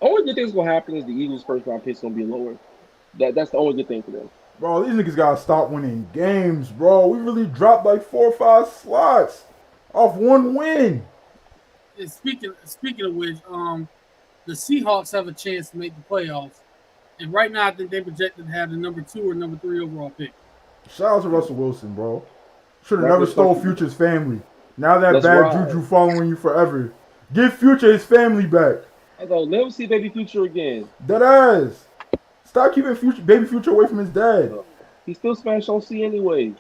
Only good thing that's gonna happen is the Eagles' first round pick is gonna be lower. That's the only good thing for them. Bro, these niggas gotta stop winning games, bro. We really dropped like 4 or 5 slots off one win. And speaking of which, the Seahawks have a chance to make the playoffs, and right now I think they projected to have the number 2 or number 3 overall pick. Shout out to Russell Wilson, bro. Should have never stole Future's family. Now that bad juju following you forever. Give Future his family back. I go, never see Baby Future again. Dead ass. Stop keeping Baby Future away from his dad. He still smashed on C anyway.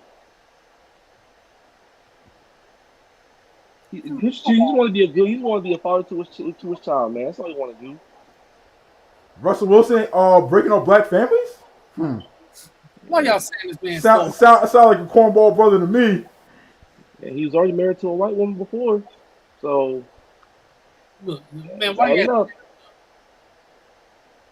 He just want to be a good. He want to be a father to his child, man. That's all he want to do. Russell Wilson, breaking up black families. Why y'all saying this man? Sound like a cornball brother to me. Yeah, he was already married to a white woman before, so. Look, man, why you had to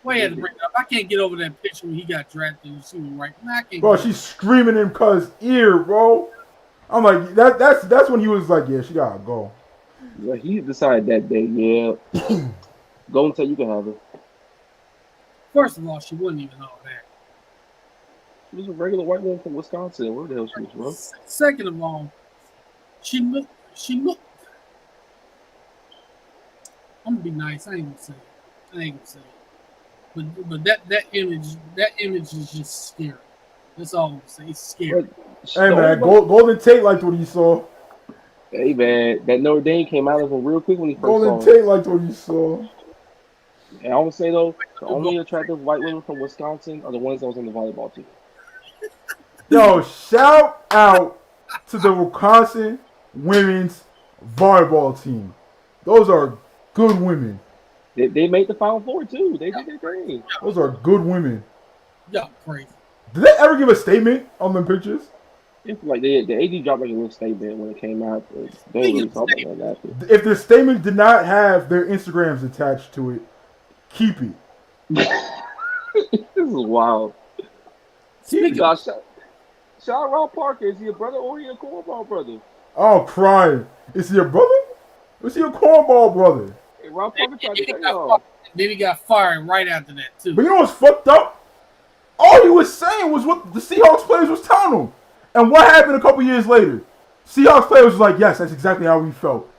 bring it up? I can't get over that picture when he got drafted and she was right. Man, I can't. Bro, she's screaming in cuz ear, bro. I'm like, that's when he was like, yeah, she gotta go. Yeah, he decided that day, yeah. Go and tell you can have her. First of all, she wasn't even all that. She was a regular white woman from Wisconsin. Where the hell she was from? Second of all, she looked. I'm gonna be nice. I ain't gonna say it. But that image is just scary. That's all I'm gonna say. It's scary. Hey man, Golden Tate liked what he saw. Hey man, that Notre Dame came out of him real quick when he first Golden saw Tate liked what he saw. And I would say though, the only attractive white women from Wisconsin are the ones that was on the volleyball team. Yo, shout out to the Wisconsin women's volleyball team. Those are good women. They made the Final Four too. They did their thing. Those are good women. Y'all crazy. Did they ever give a statement on them pictures? It's like the AD dropped like a little statement when it came out. They really talking about that. If the statement did not have their Instagrams attached to it, keep it. This is wild. Speaking Shout out Rob Parker. Is he a brother or he a cornball brother? Oh, crying. Is he a brother? Is he a cornball brother? Hey, Rob Parker tried to cut got y'all. then he got fired right after that too. But you know what's fucked up? All he was saying was what the Seahawks players was telling him. And what happened a couple years later? Seahawks players was like, yes, that's exactly how we felt.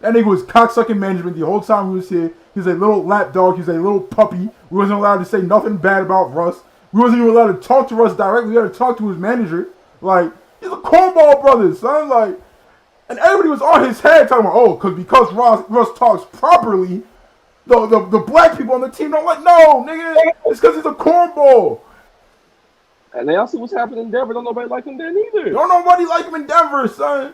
That nigga was cocksucking management the whole time he was here. He was a little lapdog. He was a little puppy. We wasn't allowed to say nothing bad about Russ. We wasn't even allowed to talk to Russ directly. We had to talk to his manager. Like, he's a cornball brother, son. Like, and everybody was on his head talking about, because Russ talks properly, the black people on the team don't like, no, nigga, it's because he's a cornball. And they also what's happening in Denver. Don't nobody like him there neither. Don't nobody like him in Denver, son.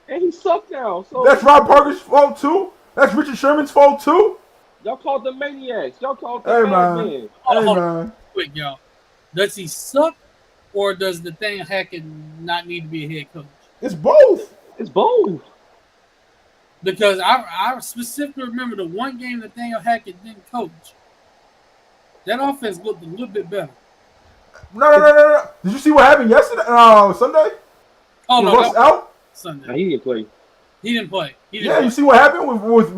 And he sucked now. So That's Rob Parker's fault, too. That's Richard Sherman's fault, too. y'all called them maniacs. Y'all called them Hey, man. Hold Hey, on. man. Quick, y'all. Does he suck, or does Nathaniel Hackett not need to be a head coach? It's both. It's both. Because I specifically remember the one game Nathaniel Hackett didn't coach. That offense looked a little bit better. No. Did you see what happened yesterday? Sunday? Oh no, Russ that was out? Sunday. Now, he didn't play. He didn't play. Yeah, you see what happened with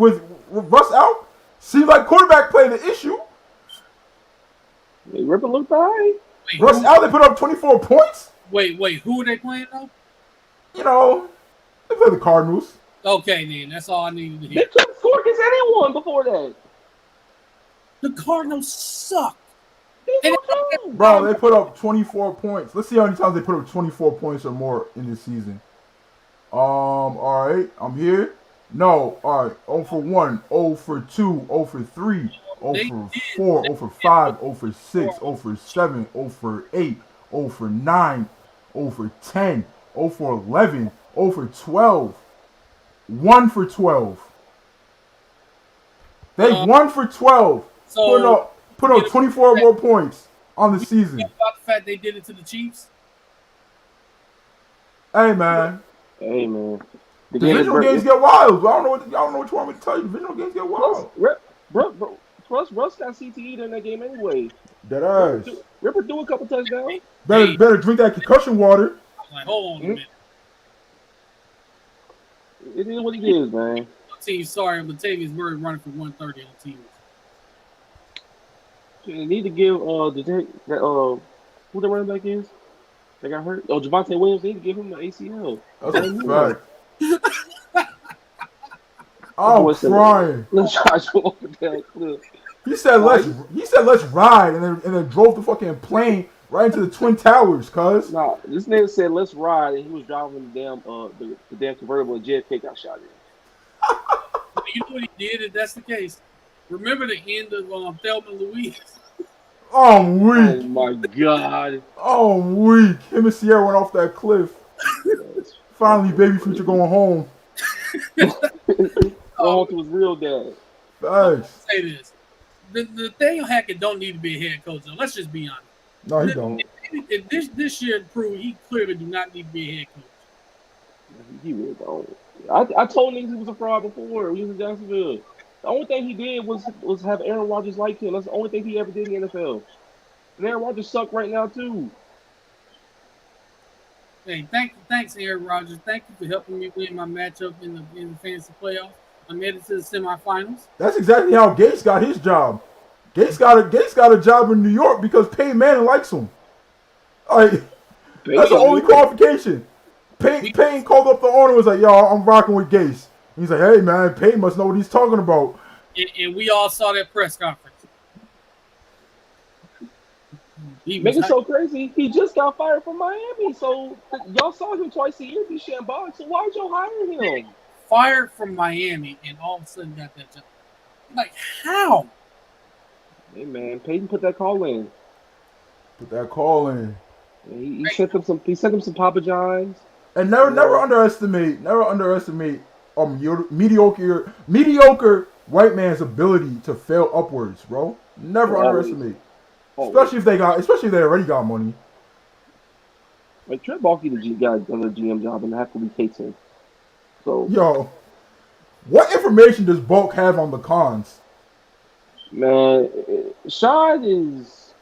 Russ out? Seems like quarterback play the issue. Ripper looked alright. Russ out, they put up 24 points. Wait, who are they playing though? You know, they play the Cardinals. Okay, then that's all I needed to They hear. couldn't score against anyone before that. The Cardinals suck. They And- don't. Bro, they put up 24 points. Let's see how many times they put up 24 points or more in this season. All right, I'm here. No, all right, 0 for 1, 0 for 2, 0 for 3, 0 for 4, 0 for 5, 0 for 6, 0 for 7, 0 for 8, 0 for 9, 0 for 10, 0 for 11, 0 for 12, 1 for 12. They 1 for 12. So Put up 24 more points on the season. about the fact they did it to the Chiefs. Hey, man. Hey man, the Divisional games get wild. I don't know what you want me to tell you. Divisional games get wild. Russ got CTE in that game anyway. That ass. Ripper threw a couple touchdowns. Better drink that concussion water. I was like, hold on a minute. It is what it is, man. I'm team sorry, Latavius Murray running for 130 on the team. They need to give who the running back is? They got hurt. Oh, Javonte Williams. They need to give him the ACL. That's a fact. I'm crying. Let's try to over that clip. He said let's ride, and then drove the fucking plane right into the Twin Towers, cuz. Nah, this nigga said let's ride, and he was driving the damn convertible, and JFK got shot in. You know what he did if that's the case? Remember the end of Thelma and Louise? Oh, I'm Oh weak. my god. Oh, I'm weak. Him and Sierra went off that cliff. Finally, baby Future going home. Oh, to his real dad. Thanks. Say this. Nathaniel Hackett don't need to be a head coach, though. Let's just be honest. No, he don't. This year proved he clearly do not need to be a head coach. He really don't. I told niggas he was a fraud before. He was in Jacksonville. The only thing he did was have Aaron Rodgers like him. That's the only thing he ever did in the NFL. And Aaron Rodgers suck right now too. Hey, thanks, Aaron Rodgers. Thank you for helping me win my matchup in the fantasy playoffs. I'm headed to the semifinals. That's exactly how Gates got his job. Gates got a job in New York because Peyton Manning likes him. Like, that's the only qualification. Peyton called up the owner and was like, yo, I'm rocking with Gates. He's like, hey, man, Peyton must know what he's talking about. And we all saw that press conference. Make it so crazy. He just got fired from Miami. So y'all saw him twice a year be shambolic. So why'd y'all hire him? Fired from Miami and all of a sudden got that job. Like, how? Hey, man, Peyton put that call in. Put that call in. He sent them some Papa John's. And never underestimate mediocre white man's ability to fail upwards, bro. Never underestimate. Especially if they already got money. Like Trent Baalke got another GM job and have to be Caton. So yo, what information does Bulk have on the cons? Man, Shad is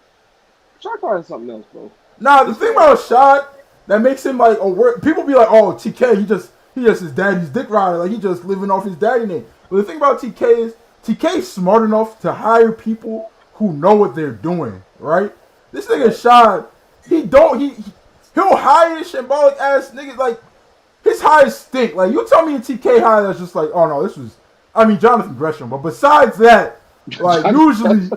something else, bro. Nah, the thing about Shad that makes him like people be like, oh, TK, he just his daddy's dick rider, like he just living off his daddy name. But the thing about TK is TK's smart enough to hire people who know what they're doing, right? This nigga Shad, he'll hire shambolic ass niggas, like his hires stink. Like you tell me a TK hire that's just like, oh no, Jonathan Gresham, but besides that, like usually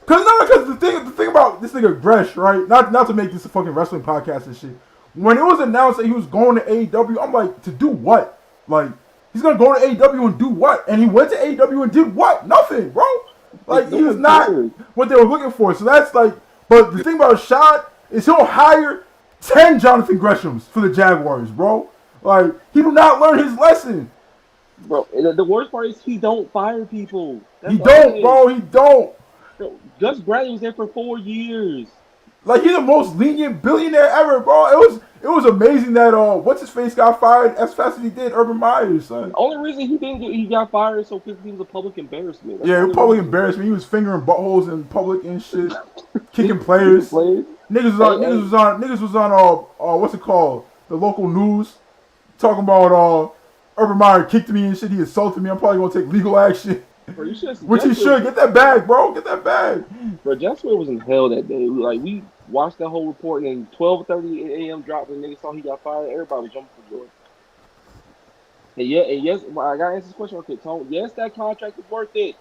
because the thing about this nigga Gresh, right? Not to make this a fucking wrestling podcast and shit. When it was announced that he was going to AEW, I'm like, to do what? Like, he's gonna go to AEW and do what? And he went to AEW and did what? Nothing, bro. Like, he was not what they were looking for. So that's like, but the thing about Shad is he'll hire 10 Jonathan Greshams for the Jaguars, bro. Like, he do not learn his lesson. Bro, the worst part is he don't fire people. He don't, bro. He don't. Bro, Gus Bradley was there for 4 years. Like, he's the most lenient billionaire ever, bro. It was amazing that what's his face got fired as fast as he did, Urban Myers, son. The only reason he got fired is because he was a public embarrassment. Yeah, public embarrassment. He was fingering buttholes in public and shit, kicking players. Niggas was on what's it called? The local news, talking about Urban Meyer kicked me and shit. He assaulted me. I'm probably gonna take legal action. Bro, which he should. Get that bag, bro. Get that bag. Bro, Jasper was in hell that day. Like, we watched that whole report, and then 12:30 a.m. dropped, and niggas saw he got fired. Everybody was jumping for joy. And yes, I gotta answer this question real quick, Tone. Yes, that contract is worth it.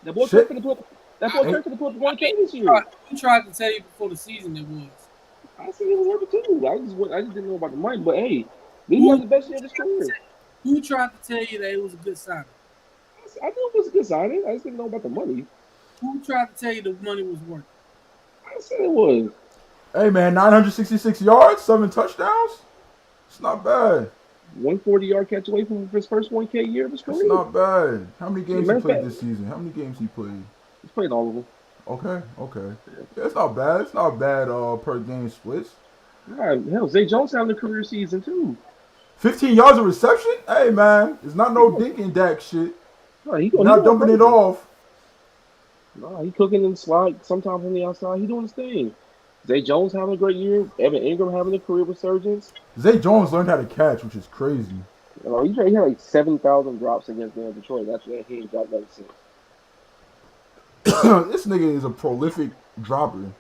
That boy turned to the put 1K this year. Who tried to tell you before the season it was? I said it was worth it too. I just didn't know about the money, but hey, he had the best year of his career. Who tried to tell you that it was a good signing? I knew it was a good signing. I just didn't know about the money. Who tried to tell you the money was worth it? I said it was. Hey, man, 966 yards, 7 touchdowns. It's not bad. 140-yard catch away from his first 1K year of his career. It's not bad. How many games he played this season? How many games he played? He's played all of them. Okay. Yeah, it's not bad. It's not bad per game splits. God, hell, Zay Jones having a career season, too. 15 yards of reception? Hey, man, it's not no dink and Dak shit. No, not dumping it off. No, he cooking and slide sometimes on the outside. He doing his thing. Zay Jones having a great year. Evan Ingram having a career resurgence. Zay Jones learned how to catch, which is crazy. He had like 7,000 drops against Detroit. That's what he ain't dropped that since. This nigga is a prolific dropper.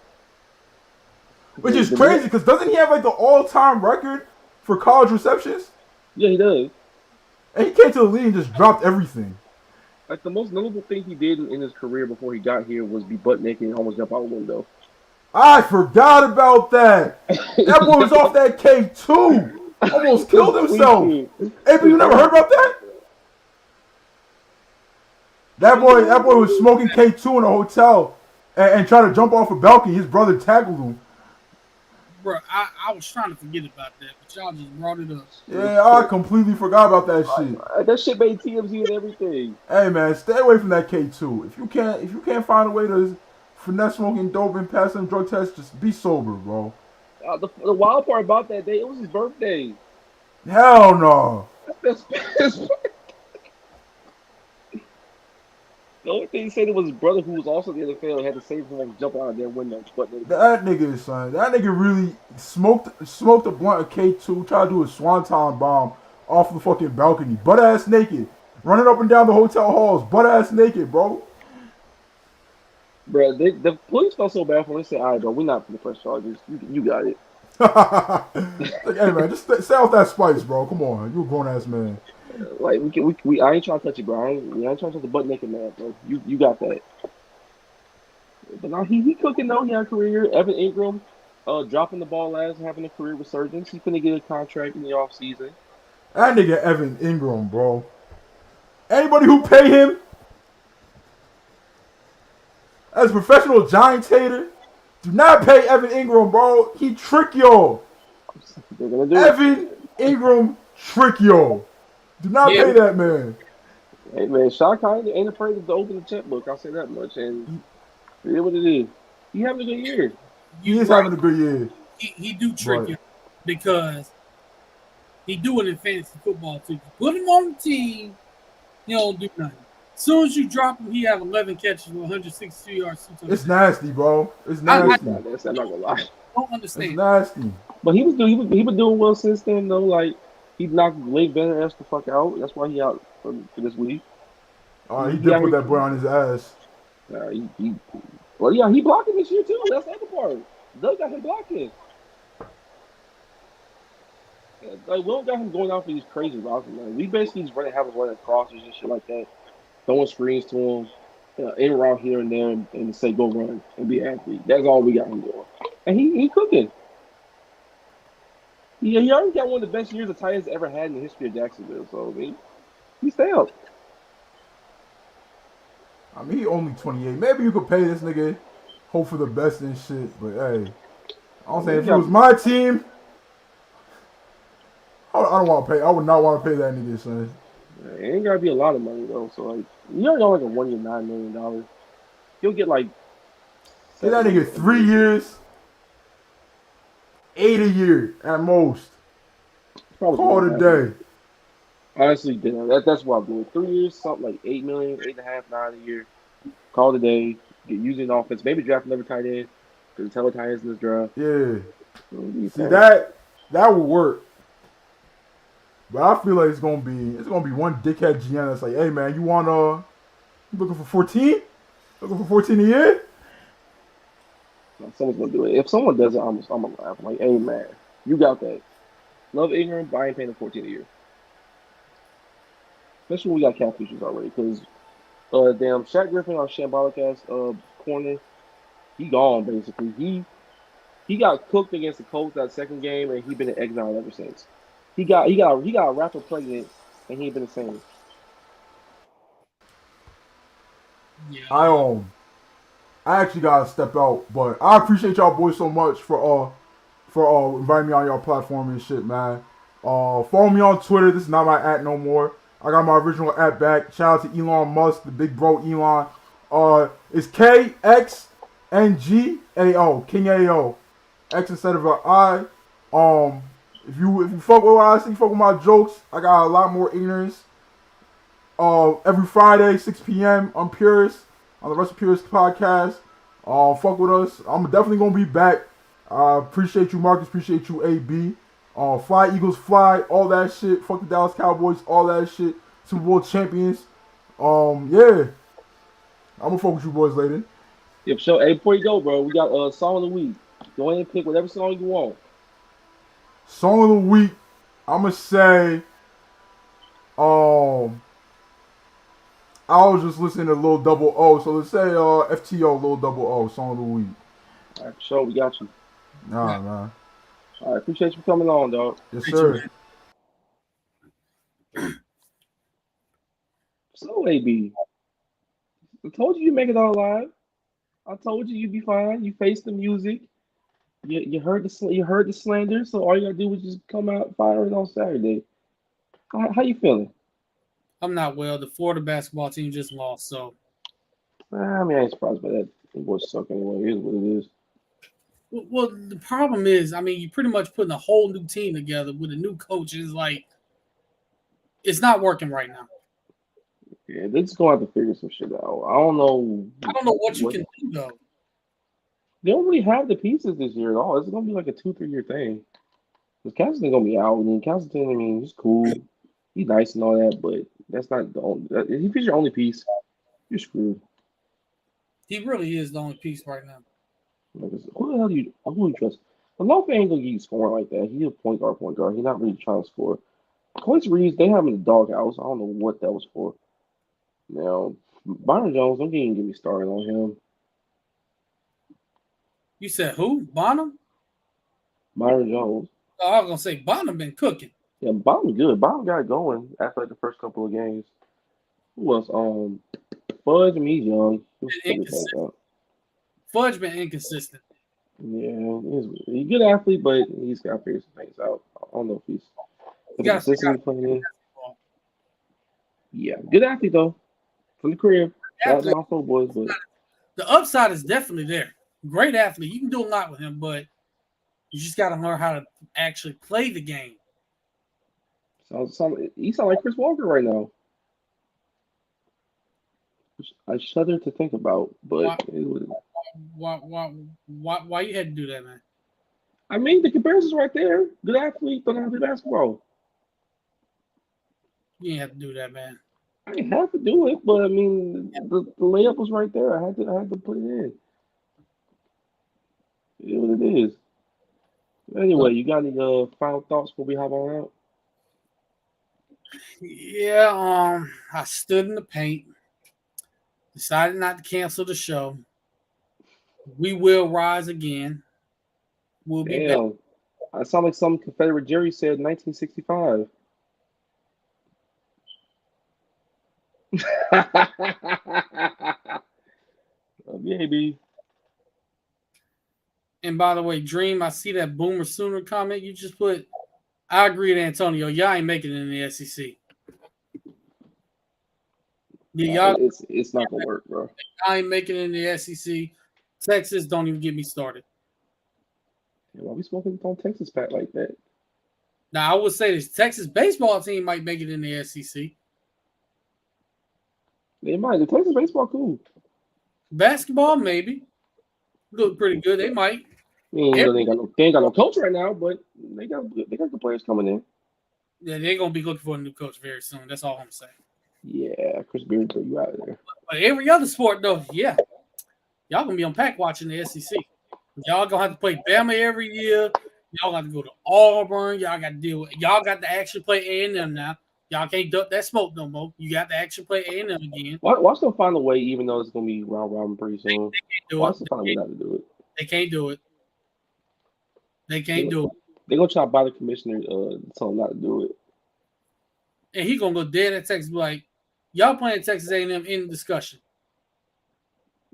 Which is crazy, because doesn't he have like the all-time record for college receptions? Yeah, he does. And he came to the league and just dropped everything. Like, the most notable thing he did in his career before he got here was be butt naked and almost jump out a window. I forgot about that. That boy was off that K2. Almost killed himself. Hey, but you never heard about that? That boy was smoking K2 in a hotel and trying to jump off a balcony. His brother tackled him. Bro, I was trying to forget about that, but y'all just brought it up. Yeah, I completely forgot about that shit. That shit made TMZ and everything. Hey man, stay away from that K2. If you can't find a way to finesse smoking dope and pass them drug tests, just be sober, bro. The wild part about that day, it was his birthday. Hell no. The only thing he said it was his brother, who was also in the NFL, had to save him from jumping out of their window. That nigga, son. That nigga really smoked a blunt of K2, tried to do a swanton bomb off the fucking balcony, butt ass naked, running up and down the hotel halls, butt ass naked, bro. Bro, the police felt so bad for him. They said, "All right, bro, we're not for the press charges. You got it." Like, hey man, just stay off that spice, bro. Come on, you a grown ass man. Like we I ain't trying to touch it, bro. I ain't trying to touch the butt naked man, bro. You got that. But now he cooking though. He had a career. Evan Ingram, dropping the ball last, having a career resurgence. He's gonna get a contract in the offseason. That nigga Evan Ingram, bro. Anybody who pay him as a professional Giants hater, do not pay Evan Ingram, bro. He trick y'all. They're gonna do Evan Ingram trick y'all. Do not pay that man. Hey man, Shaka ain't afraid to open the checkbook. I'll say that much. And it is what it is. He having a good year. He is having a good year. He do trick you because he do it in fantasy football too. You put him on the team, he don't do nothing. As soon as you drop him, he have 11 catches with 162 yards. It's nasty, bro. It's nasty. I'm not gonna lie. I don't understand. It's nasty. But he was doing well since then though. Like he knocked Blake Bennett ass the fuck out. That's why he out for this week. He did put that boy on his ass. He blocking this year too. That's the other part. Doug got him blocking. Like we don't got him going out for these crazy routes. Man. We basically just have him running crosses and shit like that, throwing screens to him, in route here and there, and say go run and be an athlete. That's all we got him doing, and he cooking. Yeah, he already got one of the best years the Titans ever had in the history of Jacksonville. So I mean, he stay up. I mean, he only 28. Maybe you could pay this nigga, hope for the best and shit. But hey, I'm saying if it was my team, I don't want to pay. I would not want to pay that nigga, son. It ain't gotta be a lot of money though. So like, you already got like a 1 year $9 million. He'll get like. Pay that nigga 3 years, 8 a year at most. Call it a day. Honestly, that's what I'm doing. 3 years, something like $8 million, $8.5, $9 a year. Call it a day. Get using offense. Maybe draft another tight end. Because the tight ends in this draft. Yeah. See that would work. But I feel like it's gonna be one dickhead GM that's like, hey man, you looking for 14? Looking for 14 a year? Someone's gonna do it. If someone does it, I'm gonna laugh. I'm like, hey man, you got that. Love Ingram, but I ain't paying him 14 a year. Especially when we got cap issues already. Because damn Shaq Griffin on Shambolic ass corner, he gone basically. He got cooked against the Colts that second game, and he been in exile ever since. He got a rapper pregnant, and he ain't been the same. Yeah. I actually gotta step out, but I appreciate y'all boys so much for inviting me on y'all platform and shit, man. Follow me on Twitter. This is not my @ no more. I got my original @ back. Shout out to Elon Musk, the big bro Elon. It's KXNGAO, King AO, X instead of an I. If you fuck with what I see, fuck with my jokes, I got a lot more ignorance. Every Friday, 6 p.m. on Purist, on the Rest of Purist podcast. Fuck with us. I'm definitely gonna be back. Appreciate you, Marcus. Appreciate you, AB. Fly Eagles fly, all that shit. Fuck the Dallas Cowboys, all that shit. Super Bowl champions. Yeah. I'm gonna fuck with you boys later. Yep, so hey, before you go, bro, we got song of the week. Go ahead and pick whatever song you want. Song of the week, I'ma say, I was just listening to Lil Double O, so let's say FTO Lil Double O, song of the week. All right, so we got you. Nah, man. All right, appreciate you for coming on, dog. Yes, sir. So AB, I told you make it all live. I told you you'd be fine. You faced the music. You heard the slander. So all you gotta do was just come out firing on Saturday. How you feeling? I'm not well. The Florida basketball team just lost, so I mean, I ain't surprised by that. It was suck anyway. It is what it is. well. The problem is, I mean, you pretty much putting a whole new team together with a new coach. It's like it's not working right now. Yeah, they're just gonna have to figure some shit out. I don't know. I don't know what you can do though. They don't really have the pieces this year at all. It's gonna be like a 2-3 year thing. Because Castleton gonna be out, and then Castleton, I mean, he's cool, he's nice and all that, but that's not the only. If he's your only piece, you're screwed. He really is the only piece right now. Like, who the hell do you trust? Malofa ain't gonna get you scoring like that. He's a point guard. He's not really trying to score. Quincy Reeves, they have him in the doghouse. I don't know what that was for. Now, Byron Jones, don't even get me started on him. You said who? Bonham? Byron Jones. Oh, I was gonna say Bonham been cooking. Yeah, Bottom's good. Bottom got it going after like the first couple of games. Who else? Fudge, I mean, he's young. He'll figure things out. Fudge been inconsistent. Yeah, he's a good athlete, but he's got to figure some things out. I don't know if he's consistently playing in. Yeah, good athlete though. From the crib. Shout out to my four boys, but The upside is definitely there. Great athlete. You can do a lot with him, but you just got to learn how to actually play the game. he sounds like Chris Walker right now. I shudder to think about, but Why you had to do that, man? I mean, the comparison's right there. Good athlete, don't have to play basketball. You didn't have to do that, man. I didn't have to do it, but I mean, the layup was right there. I had to put it in. It is what it is. Anyway, you got any final thoughts before we hop on out? Yeah, I stood in the paint, decided not to cancel the show. We will rise again. We'll be back. Damn, I sound like some Confederate Jerry said 1965. Maybe. And by the way, Dream, I see that Boomer Sooner comment you just put. I agree with Antonio. Y'all ain't making it in the SEC. Yeah, y'all, it's not gonna work, bro. I ain't making it in the SEC. Texas, don't even get me started. Yeah, why we smoking on Texas Pat like that? Now, I would say this Texas baseball team might make it in the SEC. They might. The Texas baseball cool. Basketball, maybe. Look pretty good. They might. I mean, they ain't got no coach right now, but they got the players coming in. Yeah, they're gonna be looking for a new coach very soon. That's all I'm saying. Yeah, Chris Beard threw you out of there. But every other sport, though, yeah, y'all gonna be on pack watching the SEC. Y'all gonna have to play Bama every year. Y'all got to go to Auburn. Y'all got to deal with. Y'all got to actually play A&M now. Y'all can't duck that smoke no more. You got to actually play A&M again. Watch them find a way, even though it's gonna be round robin pretty soon. Watch them find a way not to do it. They can't do it. They can't do it. They're gonna try to buy the commissioner, tell them not to do it. And he gonna go dead at Texas, be like, y'all playing Texas A&M in discussion.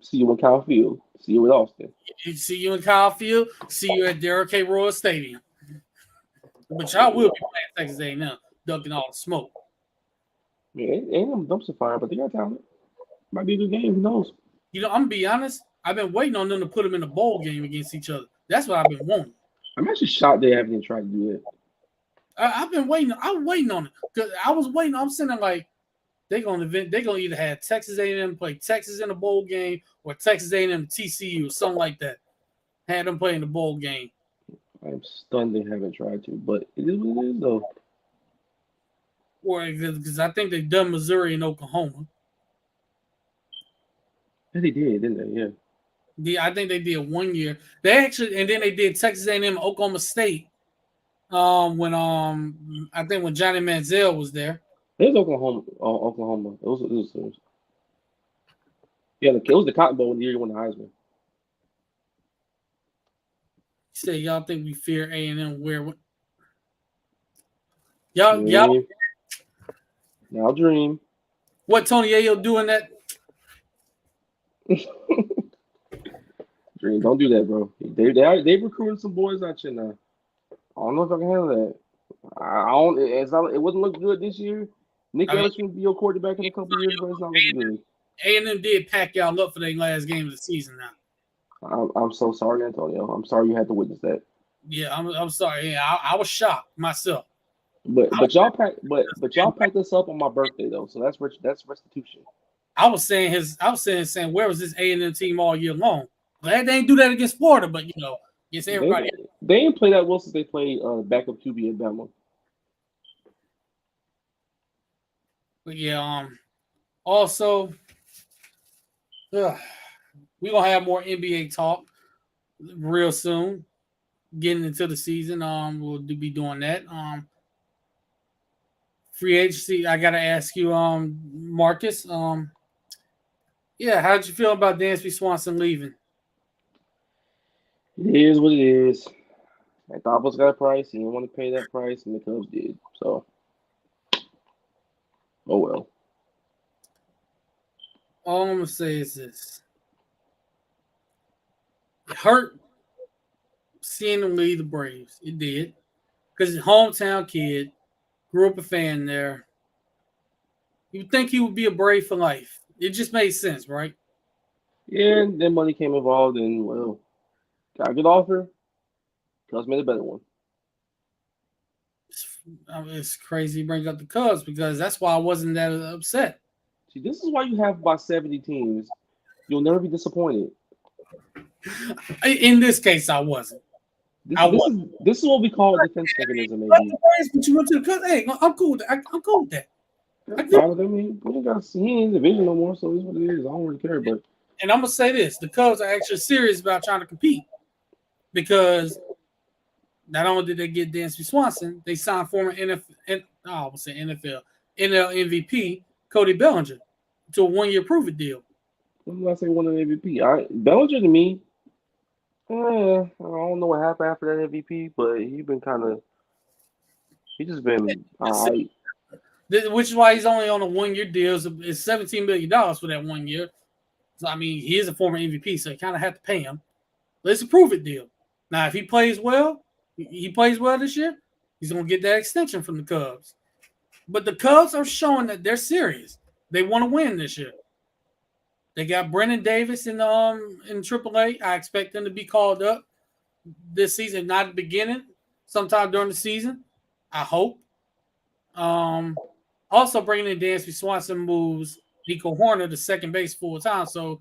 See you in Kyle Field. See you with Austin. See you in Kyle Field. See you at Derrick K. Royal Stadium. But y'all will be playing Texas A&M, ducking all the smoke. Yeah, A&M dumpster fire, but they got talent. Might be a good game. Who knows? You know, I'm gonna be honest. I've been waiting on them to put them in a bowl game against each other. That's what I've been wanting. I'm actually shocked they haven't even tried to do that. I've been waiting. I'm waiting on it because I was waiting. I'm sitting there like they're gonna either have Texas A&M play Texas in a bowl game or Texas A&M TCU or something like that. Had them play in the bowl game. I'm stunned they haven't tried to, but it is what it is, though. Or because I think they've done Missouri and Oklahoma. Yeah, they did, didn't they? Yeah. I think they did 1 year. They actually, and then they did Texas A&M, Oklahoma State. When I think when Johnny Manziel was there. It was Oklahoma. It was yeah, it was the Cotton Bowl when the year you won the Heisman. You say y'all think we fear A&M? Where? Y'all. Now dream. What Tony Ayo doing that? Dream, don't do that, bro. They recruited some boys out here now. I don't know if I can handle that. I don't. It wouldn't look good this year. Nick I mean, Ellis can be your quarterback in a couple of years, but it's not looking good. A&M did pack y'all up for their last game of the season now. I'm so sorry, Antonio. I'm sorry you had to witness that. Yeah, I'm sorry. Yeah, I was shocked myself. But y'all packed us up on my birthday though, so that's restitution. I was saying where was this A&M team all year long? Glad they didn't do that against Florida, but against everybody. They didn't play that well since they played backup QB at Bama. But also, we're gonna have more NBA talk real soon. Getting into the season, we'll be doing that. Free agency. I gotta ask you, Marcus. How'd you feel about Dansby Swanson leaving? It is what it is. Thought got a price. He didn't want to pay that price, and the Cubs did. So, oh well. All I'm gonna say is this: it hurt seeing him leave the Braves. It did, because his hometown kid, grew up a fan there. You'd think he would be a Brave for life. It just made sense, right? Yeah, and then money came involved, and well, got a good offer. Cubs made a better one. It's crazy he brings up the Cubs because that's why I wasn't that upset. See, this is why you have about 70 teams. You'll never be disappointed. In this case, I wasn't. This is what we call a defense mechanism, But maybe. you went to the Cubs. Hey, I'm cool with that. I'm cool with that. I mean, we ain't got to see him in the division no more, so it's what it is. I don't really care, but And I'm gonna say this: the Cubs are actually serious about trying to compete because not only did they get Dansby Swanson, they signed former NL MVP Cody Bellinger to a 1-year prove-it deal. when did I say one of the MVP? Bellinger to me, I don't know what happened after that MVP, but he's just been all right. Which is why he's only on a 1-year deal. It's $17 million for that 1 year. So, I mean, he is a former MVP, so you kind of have to pay him. But it's a prove-it deal. Now, if he plays well, this year, he's going to get that extension from the Cubs. But the Cubs are showing that they're serious. They want to win this year. They got Brennan Davis in AAA. I expect them to be called up this season, not at the beginning, sometime during the season. I hope. Also bringing in Dansby Swanson moves Nico Horner to second base full time. So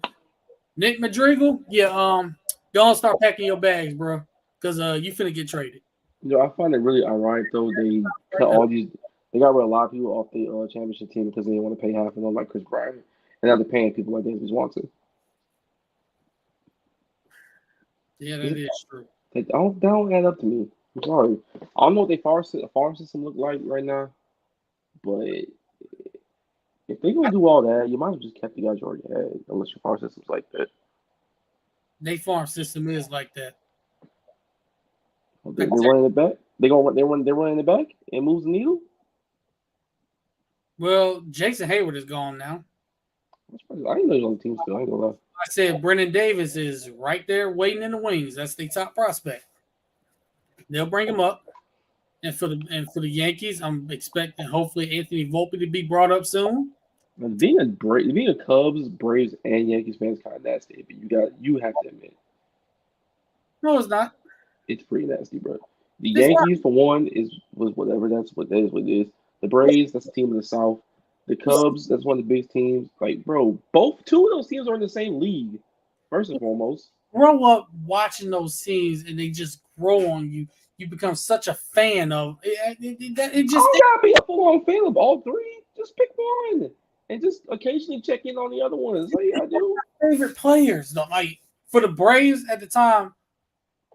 Nick Madrigal, go and start packing your bags, bro, because you finna get traded. I find it really ironic though. They cut all these. They got rid of a lot of people off the championship team because they didn't want to pay half of them, like Chris Bryant, and now they're paying people like Dansby Swanson. Yeah, that is true. They don't add up to me. I'm sorry. I don't know what their farm system look like right now, but if they're gonna do all that, you might as well just kept the guys you already had, unless your farm system's like that. Their farm system is like that. They're running it back. They're running it back and moves the needle. Well, Jason Hayward is gone now. I didn't know he was on the team still. I ain't gonna lie. I said Brennan Davis is right there waiting in the wings. That's the top prospect. They'll bring him up. And for the Yankees, I'm expecting hopefully Anthony Volpe to be brought up soon. And being a Cubs, Braves, and Yankees fan is kind of nasty, but you have to admit No, it's not. it's pretty nasty, bro. The Yankees, for one, was whatever. That's what that is. What it is. The Braves, that's a team in the South. The Cubs, that's one of the biggest teams. Like, bro, two of those teams are in the same league. First and foremost, Grow up watching those teams, and they just grow on you. You become such a fan of it. It just you gotta be a full-on fan of all three. Just pick one, and just occasionally check in on the other ones. That's what I do. Favorite players, though. Like for the Braves at the time,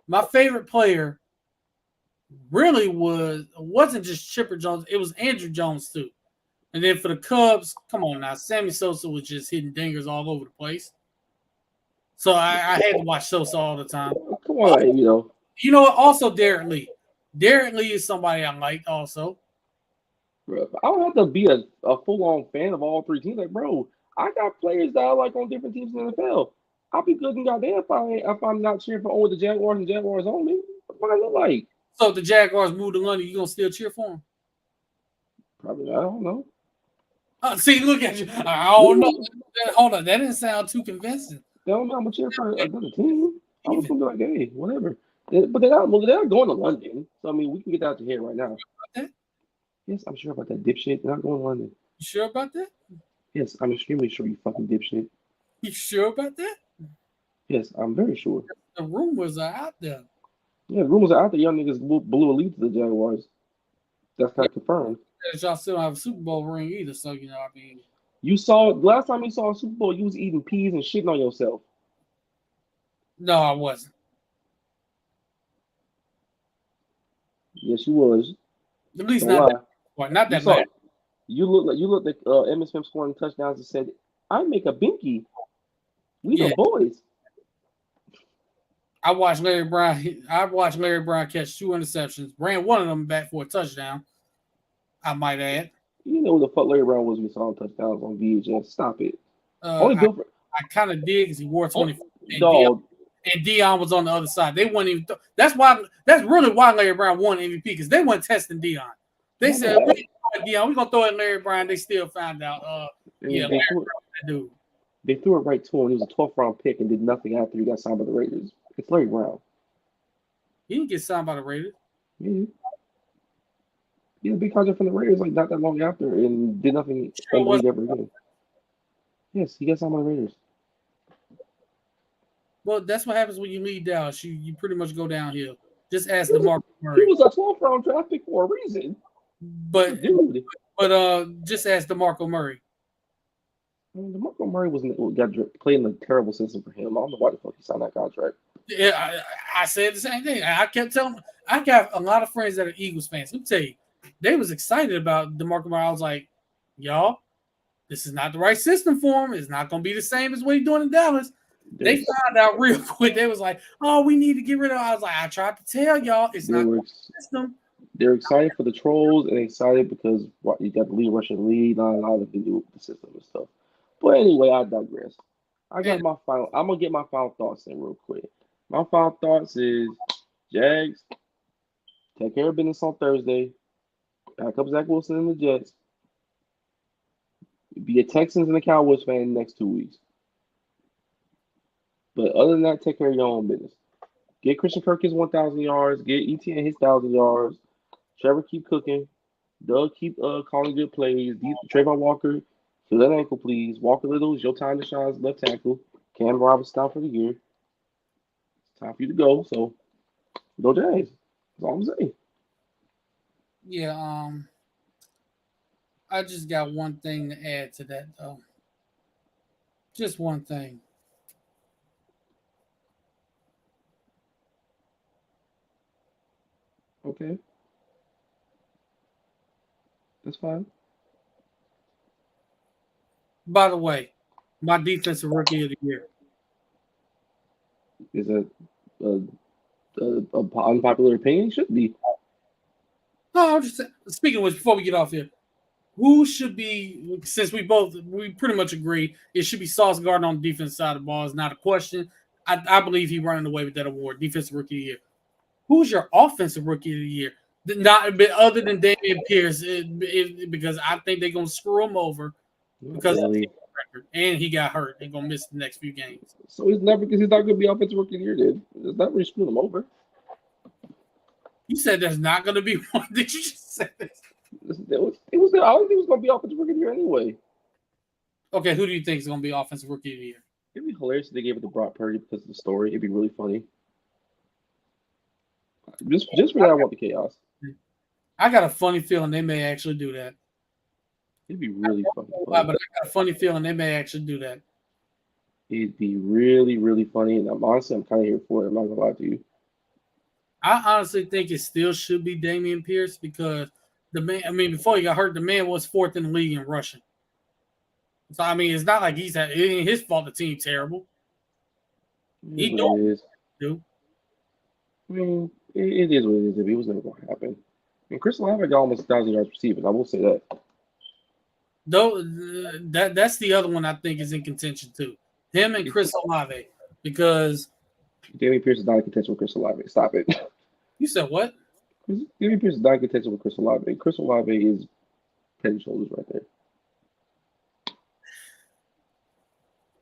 my favorite player really wasn't just Chipper Jones. It was Andrew Jones too. And then for the Cubs, come on now, Sammy Sosa was just hitting dingers all over the place. So I had to watch Sosa all the time. Come on, You know what? Also, Derek Lee. Derek Lee is somebody I like also. Bro, I don't have to be a full-on fan of all three teams. Like, bro, I got players that I like on different teams in the NFL. I'll be good and goddamn if I'm not cheering for only the Jaguars and Jaguars only. What I look like? So if the Jaguars move to London, you gonna still cheer for them? Probably not. I don't know. See, look at you. I don't know. Hold on, that didn't sound too convincing. They don't know I'm gonna cheer for another team. I was gonna be like, hey, whatever. But they're not going to London. So I mean, we can get that out your head right now. that? Yes, I'm sure about that dipshit. They're not going to London. You sure about that? Yes, I'm extremely sure, you fucking dipshit. You sure about that? Yes, I'm very sure. The rumors are out there. Yeah, the rumors are out there. Young niggas blew a lead to the Jaguars. That's not confirmed. That y'all still don't have a Super Bowl ring either, so you know, I mean, You saw last time you saw a Super Bowl, you was eating peas and shitting on yourself. no, I wasn't. Yes, you was. At least Don't not lie. that point. Not You that saw. bad. You looked at Emmitt Smith scoring touchdowns and said, "I make a binky. We Yeah. the boys." I watched Larry Brown catch 2 interceptions, ran one of them back for a touchdown. I might add. You know who the fuck Larry Brown was. We saw him touchdowns on VHS. Stop it. Only I good for kind of did because he wore 24. dog. And Dion was on the other side. They weren't even. That's really why Larry Brown won MVP because they weren't testing Dion. They said, Dion, we're gonna throw it Larry Brown. They still found out. Yeah, They Larry threw, Brown, that dude. they threw it right to him. He was a 12th round pick and did nothing after he got signed by the Raiders. It's Larry Brown. He didn't get signed by the Raiders. Yeah. He had a big contract from the Raiders like not that long after and did nothing Sure in the league ever again. Yes, he got signed by the Raiders. Well, that's what happens when you lead Dallas. You pretty much go downhill. Just ask DeMarco He Murray. was a 12th round draft pick for a reason. But Dude. just ask DeMarco Murray. I mean, DeMarco Murray playing in a terrible system for him. I don't know why the fuck he signed that contract. Yeah, I said the same thing. I kept telling. I got a lot of friends that are Eagles fans. Let me tell you, they was excited about DeMarco Murray. I was like, y'all, this is not the right system for him. It's not going to be the same as what he's doing in Dallas. They found out real quick. They was like, oh, we need to get rid of him. I was like, I tried to tell y'all, it's not the system. They're excited for the trolls and excited because you got the lead Russian lead, not a lot of to do with the system and stuff. But anyway, I digress. I'm gonna get my final thoughts in real quick. My final thoughts is Jags, take care of business on Thursday. Back up Zach Wilson and the Jets. Be a Texans and a Cowboys fan in the next 2 weeks. But other than that, take care of your own business. Get Christian Kirk his 1,000 yards. Get ETN his 1,000 yards. Trevor keep cooking. Doug keep calling good plays. Trayvon Walker, feel that ankle, please. Walker Little, it's your time to shine as left tackle. Cam Robinson out for the year. It's time for you to go. So, go Jags. That's all I'm saying. Yeah, I just got one thing to add to that, though. Just one thing. Okay. That's fine. By the way, my defensive rookie of the year. Is it an unpopular opinion? Should be. No, I'm just speaking of which, before we get off here, who should be, since we pretty much agree, it should be Sauce Gardner on the defense side of the ball. Is not a question. I believe he's running away with that award, defensive rookie of the year. Who's your offensive rookie of the year? Not other than Dameon Pierce, because I think they're gonna screw him over because of the record, and he got hurt. They're gonna miss the next few games. So he's not gonna be offensive rookie of the year. Then it's not really screwing him over. You said there's not gonna be one. Did you just say this? I don't think he was gonna be offensive rookie of the year anyway. Okay, who do you think is gonna be offensive rookie of the year? It'd be hilarious if they gave it to Brock Purdy because of the story. It'd be really funny. Just for that, I want the chaos. I got a funny feeling they may actually do that. It'd be really fucking funny. But I got a funny feeling they may actually do that. It'd be really, really funny, and I'm kind of here for it. I'm not gonna lie to you. I honestly think it still should be Dameon Pierce because the man. I mean, before he got hurt, the man was 4th in the league in rushing. So I mean, it's not like it ain't his fault. The team terrible. He don't do. I mean, it is what it is. It was never gonna happen. And Chris Olave got almost 1,000 yards receiving. I will say that. Though that's the other one I think is in contention too. Him and Chris Olave, because Damian Pierce is not in contention with Chris Olave. Stop it. you said what? Damian Pierce is not in contention with Chris Olave. Chris Olave is head and shoulders right there.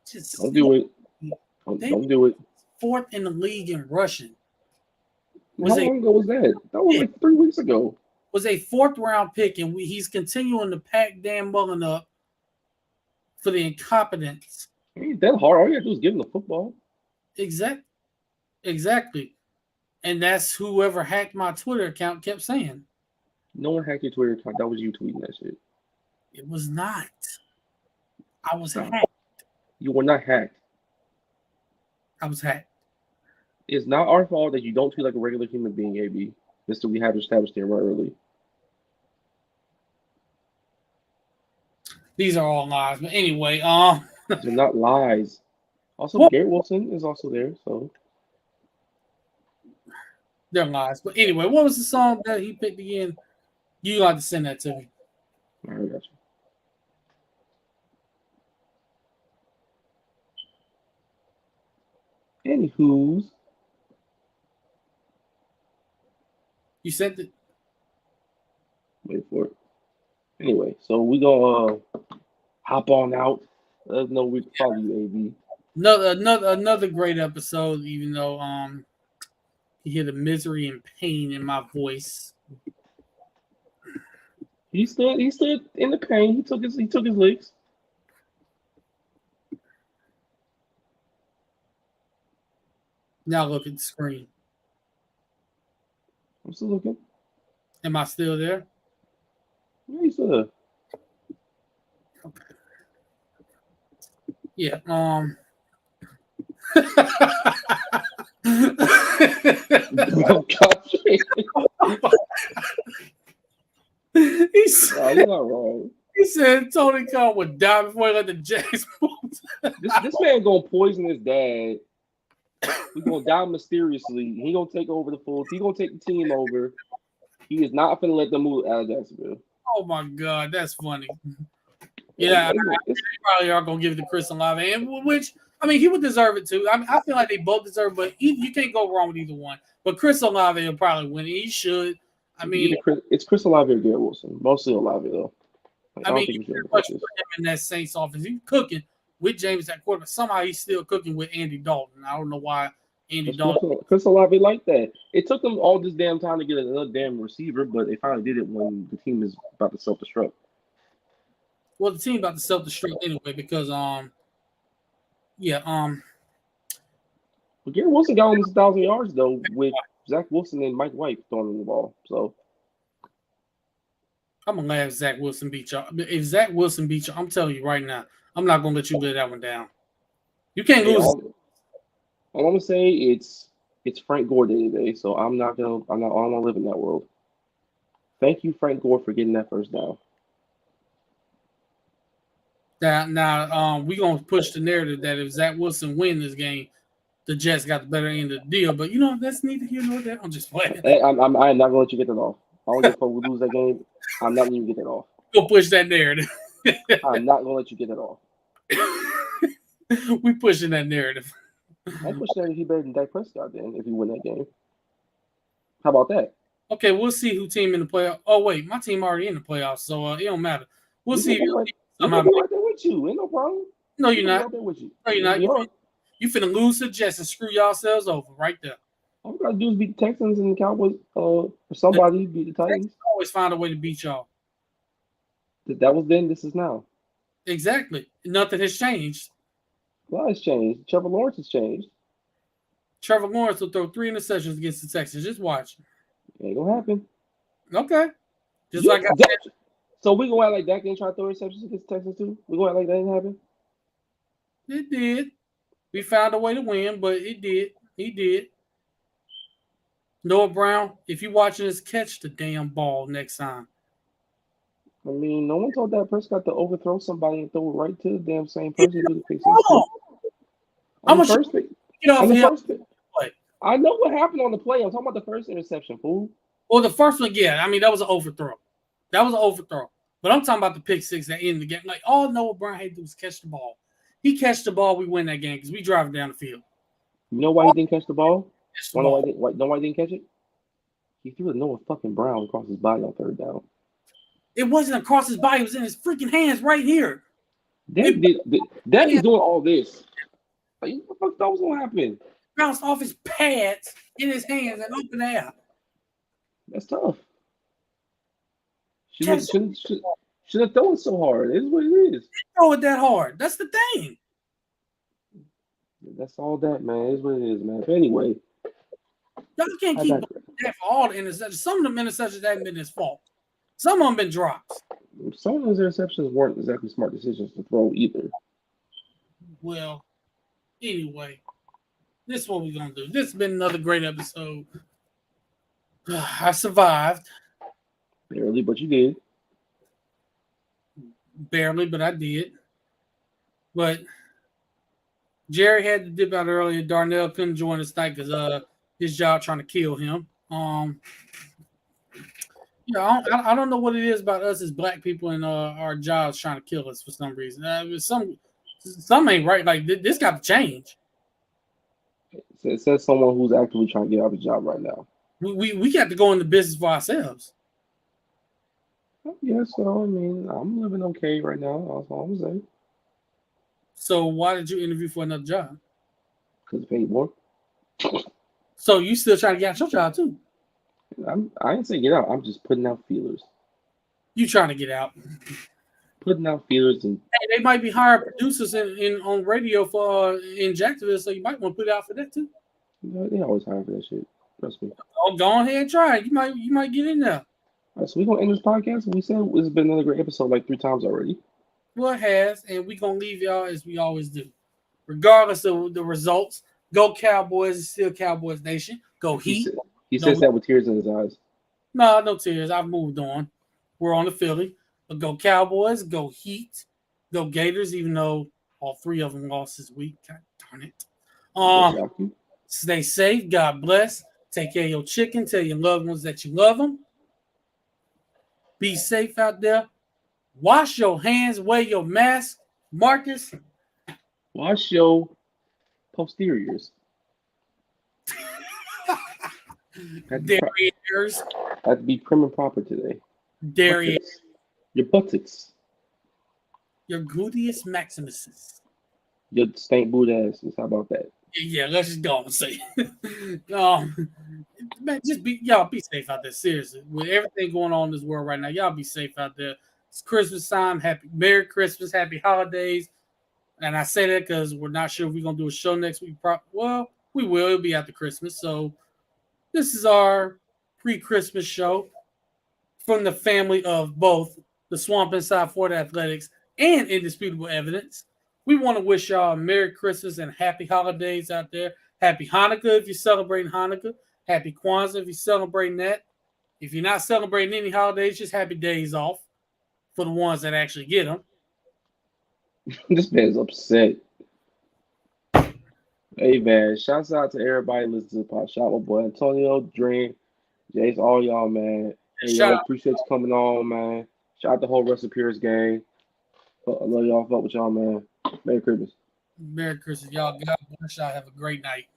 Just Don't do it. Don't do it. fourth in the league in rushing. How long ago was that? That was like 3 weeks ago. Was a fourth round pick, and he's continuing to pack Dan Mullen up for the incompetence. It ain't that hard. All you have to do is give him the football. Exactly. And that's whoever hacked my Twitter account kept saying. No one hacked your Twitter account. That was you tweeting that shit. It was not. I was No. hacked. You were not hacked. I was hacked. It's not our fault that you don't tweet like a regular human being, AB. Mister, we have established there right early. These are all lies. But anyway, They're not lies. Also, Well- Garrett Wilson is also there. So they're lies. But anyway, what was the song that he picked again? You got to send that to me. I got you. Anywho's, You sent it. wait for it. Anyway, so we gonna hop on out. Let us know we can follow you, AB. Another great episode, even though you hear the misery and pain in my voice. He stood in the pain. He took his licks. Now look at the screen. I'm still looking. Am I still there? Yeah, he's still there. Yeah. Oh, gosh. he said, Nah, you're not wrong. he said Tony Khan would die before he let the Jags move. This man gonna poison his dad. He's gonna die mysteriously. He gonna take over the full. He gonna take the team over. He is not gonna let them move out of Jacksonville. Oh my God, that's funny. Yeah, they probably are gonna give it to Chris Olave, and which I mean he would deserve it too. I feel like they both deserve, but you can't go wrong with either one. But Chris Olave will probably win. He should. I mean, it's Chris Olave or Garrett Wilson. Mostly Olave though. Like, I don't mean, think you we should pretty ever much put put this. him in that Saints offense. He's cooking with James at quarterback. Somehow he's still cooking with Andy Dalton. I don't know why Andy Dalton. Chris Olave like that. It took them all this damn time to get another damn receiver, but they finally did it when the team is about to self-destruct. Well, the team about to self-destruct anyway because But Garrett Wilson got almost 1,000 yards though with Zach Wilson and Mike White throwing the ball. So I'm gonna laugh if Zach Wilson beat y'all. If Zach Wilson beat you, I'm telling you right now, I'm not gonna let you lay that one down. You can't lose. all I'm gonna say it's Frank Gore Day today, so I don't wanna live in that world. Thank you, Frank Gore, for getting that first down. Now, we're gonna push the narrative that if Zach Wilson win this game, the Jets got the better end of the deal. But you know that's neither here nor there. I'm just playing. Hey, I'm not gonna let you get that off. I don't give a fuck we lose that game. I'm not letting you get that off. Go push that narrative. I'm not gonna let you get that off. We pushing that narrative. I push that he better than Dak Prescott then if he win that game. How about that? Okay, we'll see who team in the playoff. Oh wait, my team already in the playoffs, so it don't matter. We'll see. I'm Somehow, right there with you. Ain't no problem. no, you're I'm not. right there with you. No, you're not. You are. You finna lose to the Jets and screw yourselves over right there. All we gotta do is beat the Texans and the Cowboys. Or somebody beat the Titans. Always find a way to beat y'all. That was then. This is now. Exactly. Nothing has changed. A lot has changed. Trevor Lawrence has changed. Trevor Lawrence will throw 3 interceptions against the Texans. Just watch. Ain't gonna happen. Okay. Just like I said, So we gonna act like Dak didn't try to throw interceptions against the Texans too? We gonna act like that didn't happen? it did. We found a way to win, but it did. He did. Noah Brown, if you're watching this, catch the damn ball next time. I mean, no one told Dak Prescott to overthrow somebody and throw it right to the damn same person who the pick. Oh, how much first pick? get off On the here? first pick. play. I know what happened on the play. I'm talking about the first interception, fool. Well, the first one, yeah. I mean, that was an overthrow. But I'm talking about the pick six that ended the game. Like, all Noah Brown had to do was catch the ball. He catch the ball, we win that game because we driving down the field. You know why he didn't catch the ball? Catch the Wanna know ball. why he didn't catch it? He threw a Noah fucking Brown across his body on third down. It wasn't across his body. It was in his freaking hands right here. Daddy's doing all this. Like, what the fuck thought was gonna happen? Bounced off his pads in his hands and open air. That's tough. Shouldn't have thrown it so hard. It is what it is. Throw it that hard. That's the thing. That's all that, man. It is what it is, man. But anyway, Y'all can't keep that for all the interceptions. Some of them interceptions haven't been his fault. Some of them been drops. some of those interceptions weren't exactly smart decisions to throw either. Well, anyway, this is what we're going to do. This has been another great episode. I survived. Barely, but you did. Barely, but I did. But Jerry had to dip out earlier. Darnell couldn't join us tonight because his job trying to kill him. I don't know what it is about us as black people and our jobs trying to kill us for some reason. Some ain't right. Like this got to change. It says someone who's actively trying to get out of a job right now. We got to go into business for ourselves. Yeah, so I mean, I'm living okay right now. That's all I'm saying. So why did you interview for another job? Because paid more. So you still trying to get out your job too? I didn't say get out. I'm just putting out feelers. You trying to get out? Putting out feelers and Hey, they might be hiring producers in on radio for in Jacksonville, so you might want to put it out for that too. they always hire for that shit. Trust me. Oh, go ahead and try it. You might get in there. All right, so we're gonna end this podcast. We said it's been another great episode like 3 times already. Well, it has, and we're gonna leave y'all as we always do. Regardless of the results, go Cowboys, it's still Cowboys Nation. Go Heat. He says that with tears in his eyes. No tears. I've moved on. We're on the Philly. But go Cowboys, go Heat, go Gators, even though all 3 of them lost this week. God darn it. Stay safe. God bless. Take care of your chicken. Tell your loved ones that you love them. Be safe out there. Wash your hands. Wear your mask. Marcus. Wash your posteriors. Darius. Had to be prim and proper today. Darius. Your buttocks. Your gluteus maximus. Your stank boot asses. How about that? Yeah, let's just go and say man, y'all be safe out there. Seriously. With everything going on in this world right now, y'all be safe out there. It's Christmas time. Merry Christmas, happy holidays. And I say that because we're not sure if we're gonna do a show next week. Well, we will. It'll be after Christmas. So this is our pre-Christmas show from the family of both the Swamp Inside Florida Athletics and Indisputable Evidence. We want to wish y'all a Merry Christmas and happy holidays out there. Happy Hanukkah if you're celebrating Hanukkah. Happy Kwanzaa if you're celebrating that. If you're not celebrating any holidays, just happy days off for the ones that actually get them. This man's upset. Hey, man. Shouts out to everybody listening to the pod. Shout out my boy Antonio, Dream, Jace, all y'all, man. Hey, y'all, appreciate you coming on, man. Shout out the whole Russell Pierce gang. I love y'all. Fuck with y'all, man. Merry Christmas. Merry Christmas, y'all. God bless y'all. Have a great night.